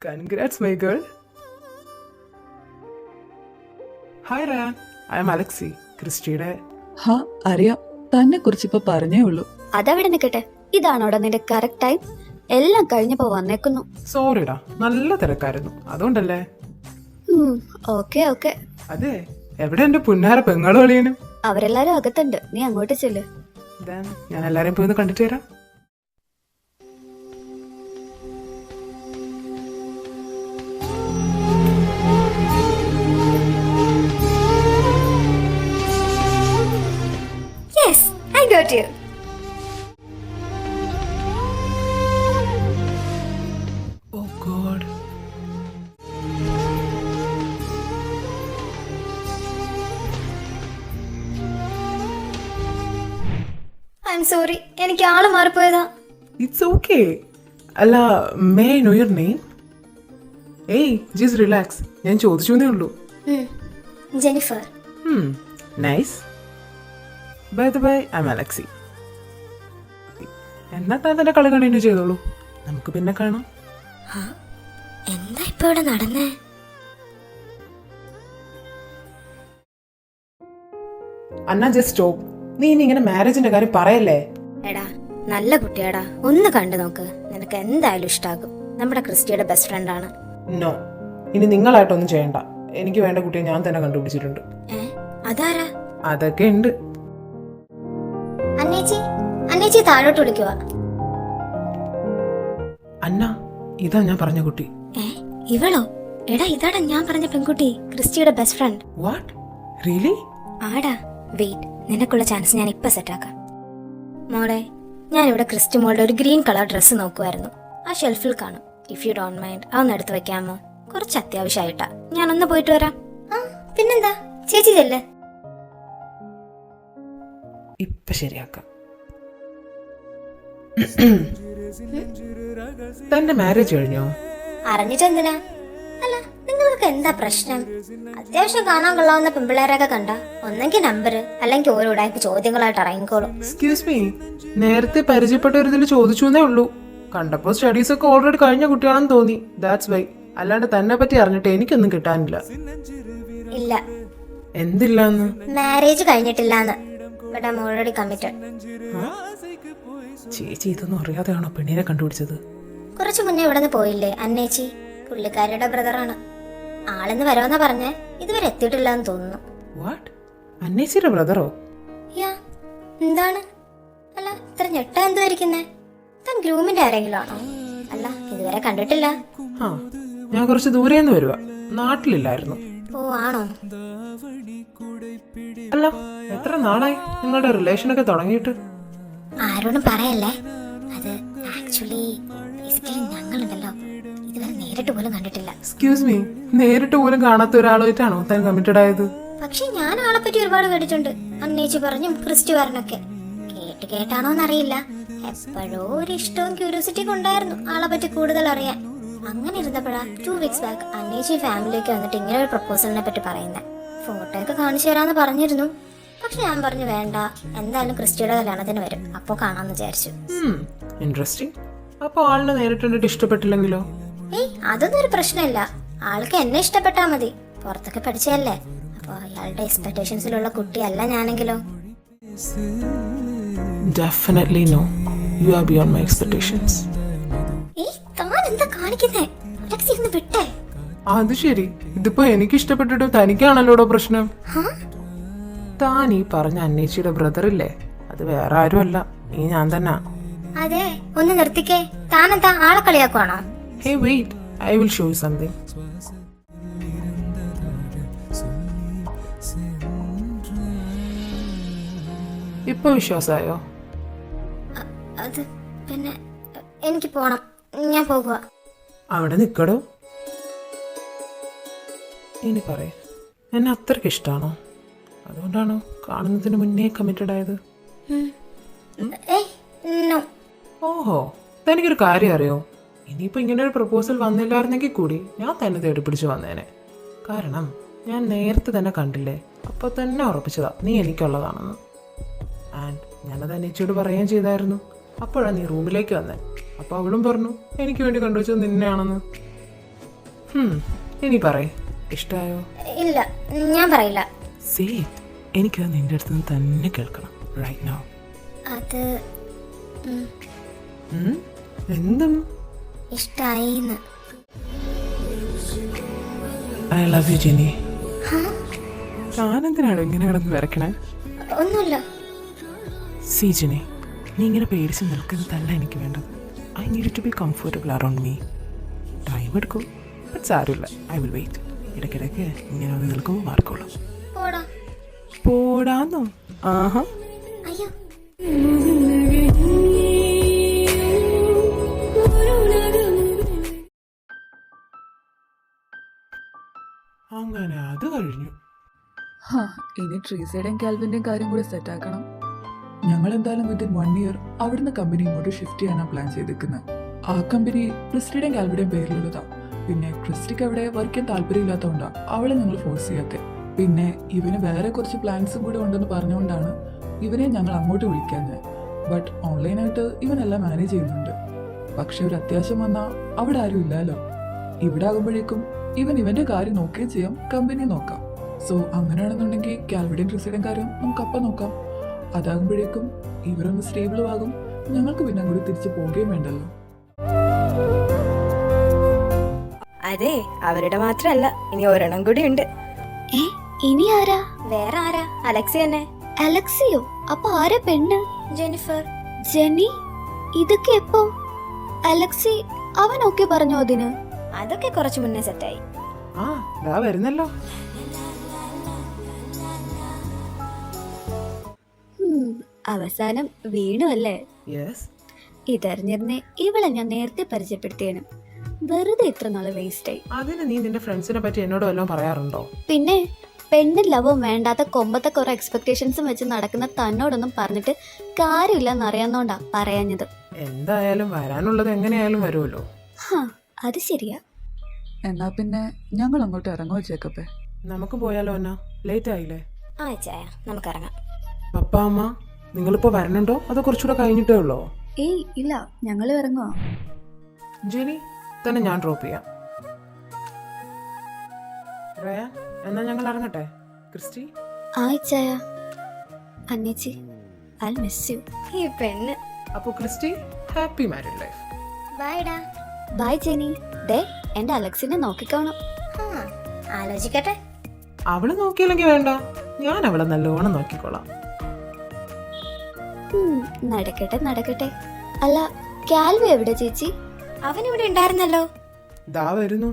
Congrats, my girl. Hi, Ryan. I am Alexi, ക്രിസ്റ്റിയുടെ.
ഹാ അറിയാം, തന്നെ കുറിച്ച് ഇപ്പൊ പറഞ്ഞേ ഉള്ളൂ.
അതവിടെ നിൽക്കട്ടെ. ഇതാണോടാ നിന്റെ കറക്റ്റ് ടൈം? എല്ലാം കഴിഞ്ഞപ്പോ വന്നേക്കുന്നു.
സോറിടാ, നല്ല തിരക്കായിരുന്നു, അതുകൊണ്ടല്ലേ.
Okay okay.
അതെ, എവിടെ എന്റെ പുന്നാര പെങ്ങളും അളിയനും?
അവരെല്ലാരും അകത്തുണ്ട്, നീ അങ്ങോട്ട് ചെല്ല്.
ഞാൻ എല്ലാരെയും പോയി ഒന്ന് കണ്ടിട്ട് വരാം.
Yes, I got you.
Oh God.
I'm sorry, എനിക്ക് ആള് മാറിപ്പോയതാ.
It's okay. അല്ല, may I know your name? ഏയ് ജസ്റ്റ് റിലാക്സ്, ഞാൻ ചോദിച്ചേ ഉള്ളൂ.
Jennifer.
Nice. By the by, I am Alexi. എന്നാ താൻ തന്നെ കളി കണ്ടിന്യൂ ചെയ്തോളൂ, നമുക്ക് പിന്നെ കാണാം.
എന്താ ഇപ്പൊ ഇവിടെ നടന്നേ?
അന്നാ ജസ്റ്റ് സ്റ്റോപ്പ്. നീ ഇനി ഇങ്ങനെ മാരേജിന്റെ കാര്യം പറയല്ലേ.
എടാ നല്ല കുട്ടിയാടാ, ഒന്ന് കണ്ടു നോക്ക്, നിനക്ക് എന്തായാലും ഇഷ്ടാകും. നമ്മുടെ ക്രിസ്റ്റിയുടെ ബെസ്റ്റ് ഫ്രണ്ട് ആണ്.
നോ, ഇനി നിങ്ങളായിട്ടൊന്നും ചെയ്യണ്ട. എനിക്ക് വേണ്ട കുട്ടിയെ ഞാൻ തന്നെ കണ്ടുപിടിച്ചിട്ടുണ്ട്.
അതാരാ?
അതൊക്കെ ഉണ്ട്.
അന്നേച്ചി താഴോട്ട് വിളിക്കുക.
അന്ന, ഇതാ ഞാൻ പറഞ്ഞ കുട്ടി.
ഇവളോ? എടാ ഇതാടാ ഞാൻ പറഞ്ഞ പെൺകുട്ടി, ക്രിസ്റ്റിയുടെ ബെസ്റ്റ് ഫ്രണ്ട്.
What, really?
ആടാ, വെയിറ്റ്, നിനക്കുള്ള ചാൻസ് ഞാൻ ഇപ്പൊ സെറ്റാക്കാം. മോളെ, ഞാനിവിടെ ക്രിസ്റ്റി മോളുടെ ഒരു ഗ്രീൻ കളർ ഡ്രസ്സ് നോക്കുമായിരുന്നു. ആ ഷെൽഫിൽ കാണും. ഇഫ് യു ഡോണ്ട് മൈൻഡ് അതൊന്ന് എടുത്ത് വെക്കാമോ? കുറച്ച് അത്യാവശ്യമായിട്ടാ. ഞാനൊന്ന് പോയിട്ട് വരാം. പിന്നെന്താ, ചേച്ചി ചെല്ലേ.
ഇപ്പൊ ശരിയാക്കാം. തന്റെ മാരേജ് കഴിഞ്ഞോ?
അറിഞ്ഞിട്ട് എന്തിനാ? അല്ല, നിങ്ങൾ നിങ്ങൾക്ക് എന്താ പ്രശ്നം? അത്യാവശ്യം കാണാൻ കൊള്ളാവുന്ന പെമ്പിള്ളേരൊക്കെ കണ്ട ഒന്നെങ്കിൽ നമ്പർ അല്ലെങ്കിൽ ഓരോ ഉടായ്പ ചോദ്യങ്ങളായിട്ട് ഇറങ്ങിക്കോളും.
എക്സ്ക്യൂസ് മീ, നേരത്തെ പരിചയപ്പെട്ടവരിതിൽ ചോദിച്ചു എന്നേ ഉള്ളൂ. കണ്ടപ്പോൾ സ്റ്റഡീസ് ഒക്കെ ഓൾറെഡി കഴിഞ്ഞ കുട്ടിയാണെന്ന് തോന്നി. That's why. അല്ലാണ്ട് തന്നെ പറ്റി അറിഞ്ഞിട്ട് എനിക്കൊന്നും കിട്ടാനില്ല.
ഇല്ല,
എന്തില്ലാന്ന്?
മാരേജ് കഴിഞ്ഞിട്ടില്ലാന്ന്. But I am already committed.
ചേച്ചി ഇതൊന്നും അറിയാതെയാണോ പെണ്ണിനെ കണ്ടുപിടിച്ചത്?
കുറച്ചു മുന്നേ ഇവിടെ നിന്ന് പോയില്ലേ അന്നേച്ചി? പുള്ളിക്കാരിയുടെ ബ്രദറാണ്. ആളെന്ന് വരുമെന്നാ പറഞ്ഞേ, ഇതുവരെ എത്തിയിട്ടില്ല എന്ന് തോന്നുന്നു.
വാട്ട്? അന്നേച്ചിയുടെ ബ്രദറോ?
യാ. എന്താണ്? അല്ല, ഇത്ര ഞെട്ടാ എന്തുവായിരിക്കുന്നേ? താൻ ഗ്രൂമിന്റെ ആരെങ്കിലും ആണോ? അല്ല, ഇതുവരെ കണ്ടിട്ടില്ല.
ആ, ഞാൻ കുറച്ച് ദൂരെ നിന്ന് വരുവാ, നാട്ടിലില്ലായിരുന്നു.
ഓ ആണോ?
അല്ല, എത്ര നാളായി നിങ്ങളുടെ റിലേഷനൊക്കെ തുടങ്ങിയിട്ട്?
ആരോടും പറയല്ലേ. അത് ആക്ച്വലി ബേസിക്കലി ഞങ്ങളുണ്ടല്ലോ, ഇതുവരെ നേരിട്ട് പോലും കണ്ടിട്ടില്ല.
എക്സ്ക്യൂസ് മീ, നേരിട്ട് പോലും കാണാത്ത ഒരാളായിട്ടാണോ താൻ കമ്മിറ്റഡ് ആയത്?
പക്ഷെ ഞാൻ ആളെ പറ്റി ഒരുപാട് കേട്ടിട്ടുണ്ട്. അന്നേച്ചി പറഞ്ഞും ക്രിസ്റ്റുകാരനൊക്കെ കേട്ടാണോന്നറിയില്ല. എപ്പോഴോ ഒരു ഇഷ്ടവും ക്യൂരിയോസിറ്റിയും ഉണ്ടായിരുന്നു ആളെ പറ്റി കൂടുതൽ അറിയാൻ. അങ്ങനെ ഇരുന്നപ്പോഴാ 2 weeks ബാക്ക് അന്നേച്ചി ഫാമിലിയൊക്കെ വന്നിട്ട് ഇങ്ങനെ ഒരു പ്രപ്പോസലിനെ പറ്റി പറയുന്നത്. ഫോട്ടോ ഒക്കെ കാണിച്ചു തരാന്ന് പറഞ്ഞിരുന്നു. പക്ഷെ ഞാൻ പറഞ്ഞു വേണ്ട, എന്തായാലും ക്രിസ്റ്റിയുടെ കല്യാണത്തിന് വരും, അപ്പോ കാണാന്ന് വിചാരിച്ചു.
ഇൻട്രസ്റ്റിംഗ്. അപ്പൊ ആളിനെ നേരിട്ട് കണ്ടിട്ട് ഇഷ്ടപ്പെട്ടില്ലെങ്കിലോ?
ഏയ്, അതൊന്നും ഒരു പ്രശ്നമില്ല. ആൾക്ക് എന്നെ ഇഷ്ടപ്പെട്ടാ മതി. പുറത്തൊക്കെ പഠിച്ചതല്ലേ, അപ്പൊ അയാളുടെ എക്സ്പെക്ടേഷൻസിലുള്ള കുട്ടിയല്ല ഞാനെങ്കിലോ.
Definitely no. You are beyond my expectations.
ഏയ്, താൻ എന്താ കാണിക്കുന്നേ? അലക്സി ഒന്ന് വിട്ടേ.
അത് ശരി, ഇതിപ്പോ എനിക്ക് ഇഷ്ടപ്പെട്ടിട്ട് തനിക്കാണല്ലോടോ പ്രശ്നം. താൻ ഈ പറഞ്ഞ അന്നേച്ചിയുടെ ബ്രദർ ഇല്ലേ, അത് വേറെ ആരുമല്ല, ഈ ഞാൻ തന്നെ.
അതെ, ഒന്ന് നിർത്തിക്കേ. താനെന്താ ആളെ കളിയാക്കുവാണോ?
Hey wait, I will show you something. ഇപ്പൊ വിശ്വാസമായോ?
അത് പിന്നെ എനിക്ക് പോണം, ഞാൻ പോകുക.
അവിടെ നിക്കടോ. ഇനി പറയ, എന്നെ അത്രയ്ക്ക് ഇഷ്ടമാണോ? അതുകൊണ്ടാണോ കാണുന്നതിന് മുന്നേ കമ്മിറ്റഡ് ആയത്?
ഏയ്, നോ.
ഓഹോ, തനിക്കൊരു കാര്യം അറിയോ? ഇനിയിപ്പോൾ ഇങ്ങനെ ഒരു പ്രപ്പോസൽ വന്നില്ലായിരുന്നെങ്കിൽ കൂടി ഞാൻ തന്നെ തേടി പിടിച്ച് വന്നേനെ. കാരണം ഞാൻ നേരത്തെ തന്നെ കണ്ടില്ലേ, അപ്പോൾ തന്നെ ഉറപ്പിച്ചതാ നീ എനിക്കുള്ളതാണെന്ന്. ആൻഡ് ഞാനത് അനീച്ചയോട് പറയുകയും ചെയ്തായിരുന്നു. അപ്പോഴാണ് നീ റൂമിലേക്ക് വന്നേ. അപ്പോൾ അവളും പറഞ്ഞു എനിക്ക് വേണ്ടി കണ്ടുവച്ചത് നിന്നെയാണെന്ന്. ഇനി പറയേ, ഇഷ്ടമായോ?
ഇല്ല, ഞാൻ പറയില്ല.
സേ, എനിക്കത് നിന്റെ അടുത്ത് നിന്ന് തന്നെ കേൾക്കണം റൈറ്റ് നൗ.
അത്
എന്തും
ഇഷ്ടായിന്ന്.
I love you Jini. ഞാനെന്തിനാണോ ഇങ്ങനെ കിടന്ന് വരക്കണേ?
ഒന്നുമില്ല.
സി ജിനി, നീ ഇങ്ങനെ പേടിച്ച് നിൽക്കുന്നതല്ല എനിക്ക് വേണ്ടത്. I need to be comfortable around me. Time എടുക്കും, ബട്ട് സാരമില്ല, ഐ വിൽ വെയിറ്റ്. ഇടയ്ക്കിടയ്ക്ക് ഇങ്ങനെ വന്ന് നിൽക്കുമ്പോൾ മാറിക്കോളാം.
പോടാ.
പോടാന്നോ? ആഹാ.
അയ്യോ,
അങ്ങനെ അത് കഴിഞ്ഞു.
ഇനി ട്രീസയുടെയും കാൽവിന്റെയും കാര്യം കൂടി സെറ്റ് ആക്കണം. ഞങ്ങൾ എന്തായാലും വിത്തിൻ 1 year അവിടുന്ന് കമ്പനി ഇങ്ങോട്ട് ഷിഫ്റ്റ് ചെയ്യാനാണ് പ്ലാൻ ചെയ്തിരിക്കുന്നത്. ആ കമ്പനി ക്രിസ്റ്റിയുടെയും കാൽവിന്റെയും പേരിലുള്ളതാ. പിന്നെ ക്രിസ്റ്റിക്ക് അവിടെ വർക്ക് ചെയ്യാൻ താല്പര്യമില്ലാത്തതുകൊണ്ടാണ് അവളെ ഞങ്ങൾ ഫോഴ്സ് ചെയ്യാത്തത്. പിന്നെ ഇവന് വേറെ കുറച്ച് പ്ലാൻസും കൂടി ഉണ്ടെന്ന് പറഞ്ഞുകൊണ്ടാണ് ഇവനെ ഞങ്ങൾ അങ്ങോട്ട് വിളിക്കാഞ്ഞത്. ബട്ട് ഓൺലൈനായിട്ട് ഇവനെല്ലാം മാനേജ് ചെയ്യുന്നുണ്ട്. പക്ഷെ ഒരു അത്യാവശ്യം വന്നാൽ അവിടെ ആരും ഇല്ലല്ലോ. ഇവിടെ ആകുമ്പോഴേക്കും ഇവന്റെ കാര്യം നോക്കുകയും ചെയ്യാം, കമ്പനി നോക്കാം. സോ അങ്ങനെയാണെന്നുണ്ടെങ്കിൽ കാൽവിന്റെയും ട്രിസിയുടെയും കാര്യം നമുക്ക് അപ്പം നോക്കാം. അതാകുമ്പോഴേക്കും ഇവരൊന്ന് സ്റ്റേബിളും ആകും, ഞങ്ങൾക്ക് പിന്നെ അങ്ങോട്ട് തിരിച്ചു പോവുകയും വേണ്ടല്ലോ.
അതെ, അവരുടെ മാത്രല്ല, ഇനി ഒരെണ്ണം കൂടി ഉണ്ട്.
ഇനി ആരാ?
വേറെ ആരാ?
അലക്സി തന്നെ.
അലക്സിയോ? അപ്പൊ ആരാ പെണ്ണ്?
ജെനിഫർ.
ജെനി? ഇതൊക്കെ എപ്പോ? അലക്സി അവനൊക്കെ പറഞ്ഞോ അതിന്?
അതൊക്കെ കുറച്ചു മുന്നേ സെറ്റായി.
ആ, ദാ വരുന്നല്ലോ.
അവസാനം വീണു അല്ലേ?
യെസ്.
ഇതറിഞ്ഞിരുന്നേ ഇവളെ ഞാൻ നേരത്തെ പരിചയപ്പെടുത്തിയാണ്. വെറുതെ ഇത്ര നാള് വേസ്റ്റ് ആയി.
അതിന് നീ നിന്റെ ഫ്രണ്ട്സിനെ പറ്റി എന്നോട് വല്ലതും പറയാറുണ്ടോ?
പിന്നെ പെണ്ണും ലവും വേണ്ടാത്ത കൊമ്പത്തെ കുറെ എക്സ്പെക്ടേഷൻസും വെച്ച് നടക്കുന്ന തന്നോടൊന്നും പറഞ്ഞിട്ട് കാര്യമില്ലെന്ന് അറിയാവുന്നോണ്ടാ പറയാഞ്ഞത്.
എന്തായാലും വരാനുള്ളത് എങ്ങനെയായാലും വരുമല്ലോ.
അത് ശരിയാ.
എന്നാ പിന്നെ ഞങ്ങൾ അങ്ങോട്ട് ഇറങ്ങുമോ ജേക്കബേ?
നമുക്ക് പോയാലോ എന്നാ? ലേറ്റ് ആയില്ലേ?
ആ ചായ നമുക്കിറങ്ങാം.
പപ്പ അമ്മ നിങ്ങളിപ്പോ വരണുണ്ടോ അതോ കുറച്ചുകൂടെ കഴിഞ്ഞിട്ടേ ഉള്ളോ?
ഏയ് ഇല്ല, ഞങ്ങൾ ഇറങ്ങുവാ.
ജെനി തന്നെ ഞാൻ ഡ്രോപ്പ് ചെയ്യാം. റയാൻ എന്നാ ഞങ്ങൾ ഇറങ്ങട്ടെ? ക്രിസ്റ്റി
ആയിച്ചായ അന്നേച്ചി, ഐ മിസ് യു.
ഈ പെണ്ണ്.
അപ്പൊ ക്രിസ്റ്റി ഹാപ്പി മാരീഡ് ലൈഫ്.
ബൈഡാ.
ബൈ ജെനി. ദേ എന്റെ അലക്സിനെ നോക്കിക്കോണം.
ആ ആലോചിക്കട്ടെ.
അവള് നോക്കിയില്ലെങ്കിൽ വേണ്ട, ഞാൻ അവളെ നല്ലോണം നോക്കിക്കോളാം.
നടക്കട്ടെ നടക്കട്ടെ. അല്ല കാൽവി എവിടെ ചേച്ചി?
അവനിവിടെ ഉണ്ടായിരുന്നല്ലോ.
ദാ വരുന്നു.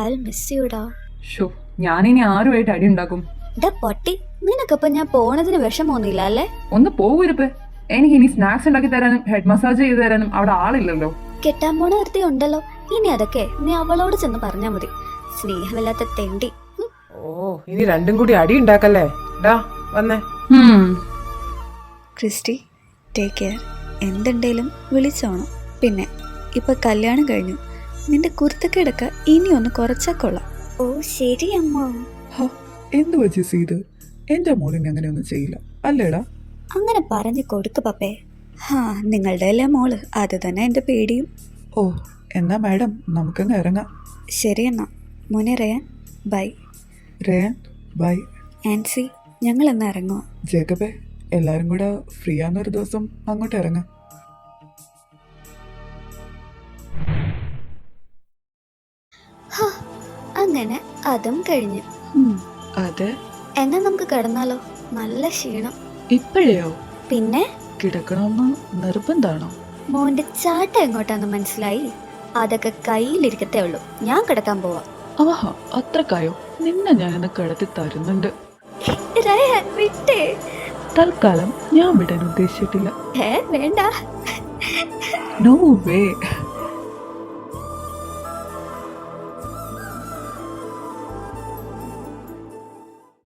I miss യുടാ.
ഷോ ഞാനിനി ആരുമായിട്ട് അടി ഉണ്ടാക്കും?
ഡാ പൊട്ടി, നിനക്കപ്പൊ ഞാൻ പോണതിന് വിഷമൊന്നുമില്ല അല്ലേ?
ഒന്ന് പോവുരുപ്പ്. എനിക്ക് ഇനി സ്നാക്സ് ഉണ്ടാക്കി തരാനും ഹെഡ് മസാജ് ചെയ്ത് തരാനും അവിടെ ആളില്ലല്ലോ.
കെട്ടാൻ പോണ വൃത്തി ഉണ്ടല്ലോ, ഇനി അതൊക്കെ നീ അവളോട് ചെന്ന് പറഞ്ഞാ മതി. സ്നേഹമില്ലാത്ത തെണ്ടി.
ഓ ഇനി രണ്ടും കൂടി അടി ഉണ്ടാക്കല്ലേ? ഡാ വന്നേ.
Christy, take care. എന്തുണ്ടേലും വിളിച്ചോണം. പിന്നെ ഇപ്പൊ കല്യാണം കഴിഞ്ഞു, നിന്റെ കുർത്തക്കിടക്ക ഇനി ഒന്ന് കുറച്ചാ കൊള്ളാം.
ഓ ശരി അമ്മ.
എന്തു വച്ചി ഇത്? എന്റെ മോളിനെ അങ്ങനെയൊന്നും ചെയ്യില്ല അല്ലേടാ?
അങ്ങനെ പറഞ്ഞു കൊടുക്ക് പപ്പേ.
ഹാ, നിങ്ങളുടെ അല്ലേ മോള്, അത് തന്നെ എന്റെ പേടിയും.
ഓ എന്നാ മാഡം നമുക്കങ്ങ് ഇറങ്ങാം.
ശരി എന്നാ മോനെ Ryan, bye.
Ryan bye.
Ancy, ഞങ്ങൾ എന്നാ ഇറങ്ങുക.
ജേക്കബേ എല്ലാരും കൂടെ ഫ്രീ ആകുന്ന ഒരു ദിവസം അങ്ങോട്ട് ഇറങ്ങാം.
അങ്ങനെ അതും കഴിഞ്ഞു.
അതെ,
എന്നാ നമുക്ക് കിടന്നാലോ? നല്ല ക്ഷീണം.
ഇപ്പോഴെയോ?
പിന്നെ
കിടക്കണമെന്ന് നിർബന്ധാണോ?
മോന്റെ ചാട്ട എങ്ങോട്ടാന്ന് മനസ്സിലായി? അതൊക്കെ കയ്യിലിരിക്കത്തേ ഉള്ളൂ. ഞാൻ കിടക്കാൻ പോവാ.
ആഹാ, അത്രക്കായോ? നിന്നെ ഞാനിന്ന് കിടത്തി തരുന്നുണ്ട്.
റയാൻ വിട്ടേ.
തൽക്കാലം ഞാൻ വിടാൻ ഉദ്ദേശിച്ചിട്ടില്ല.
വേണ്ട.
നോ വേ.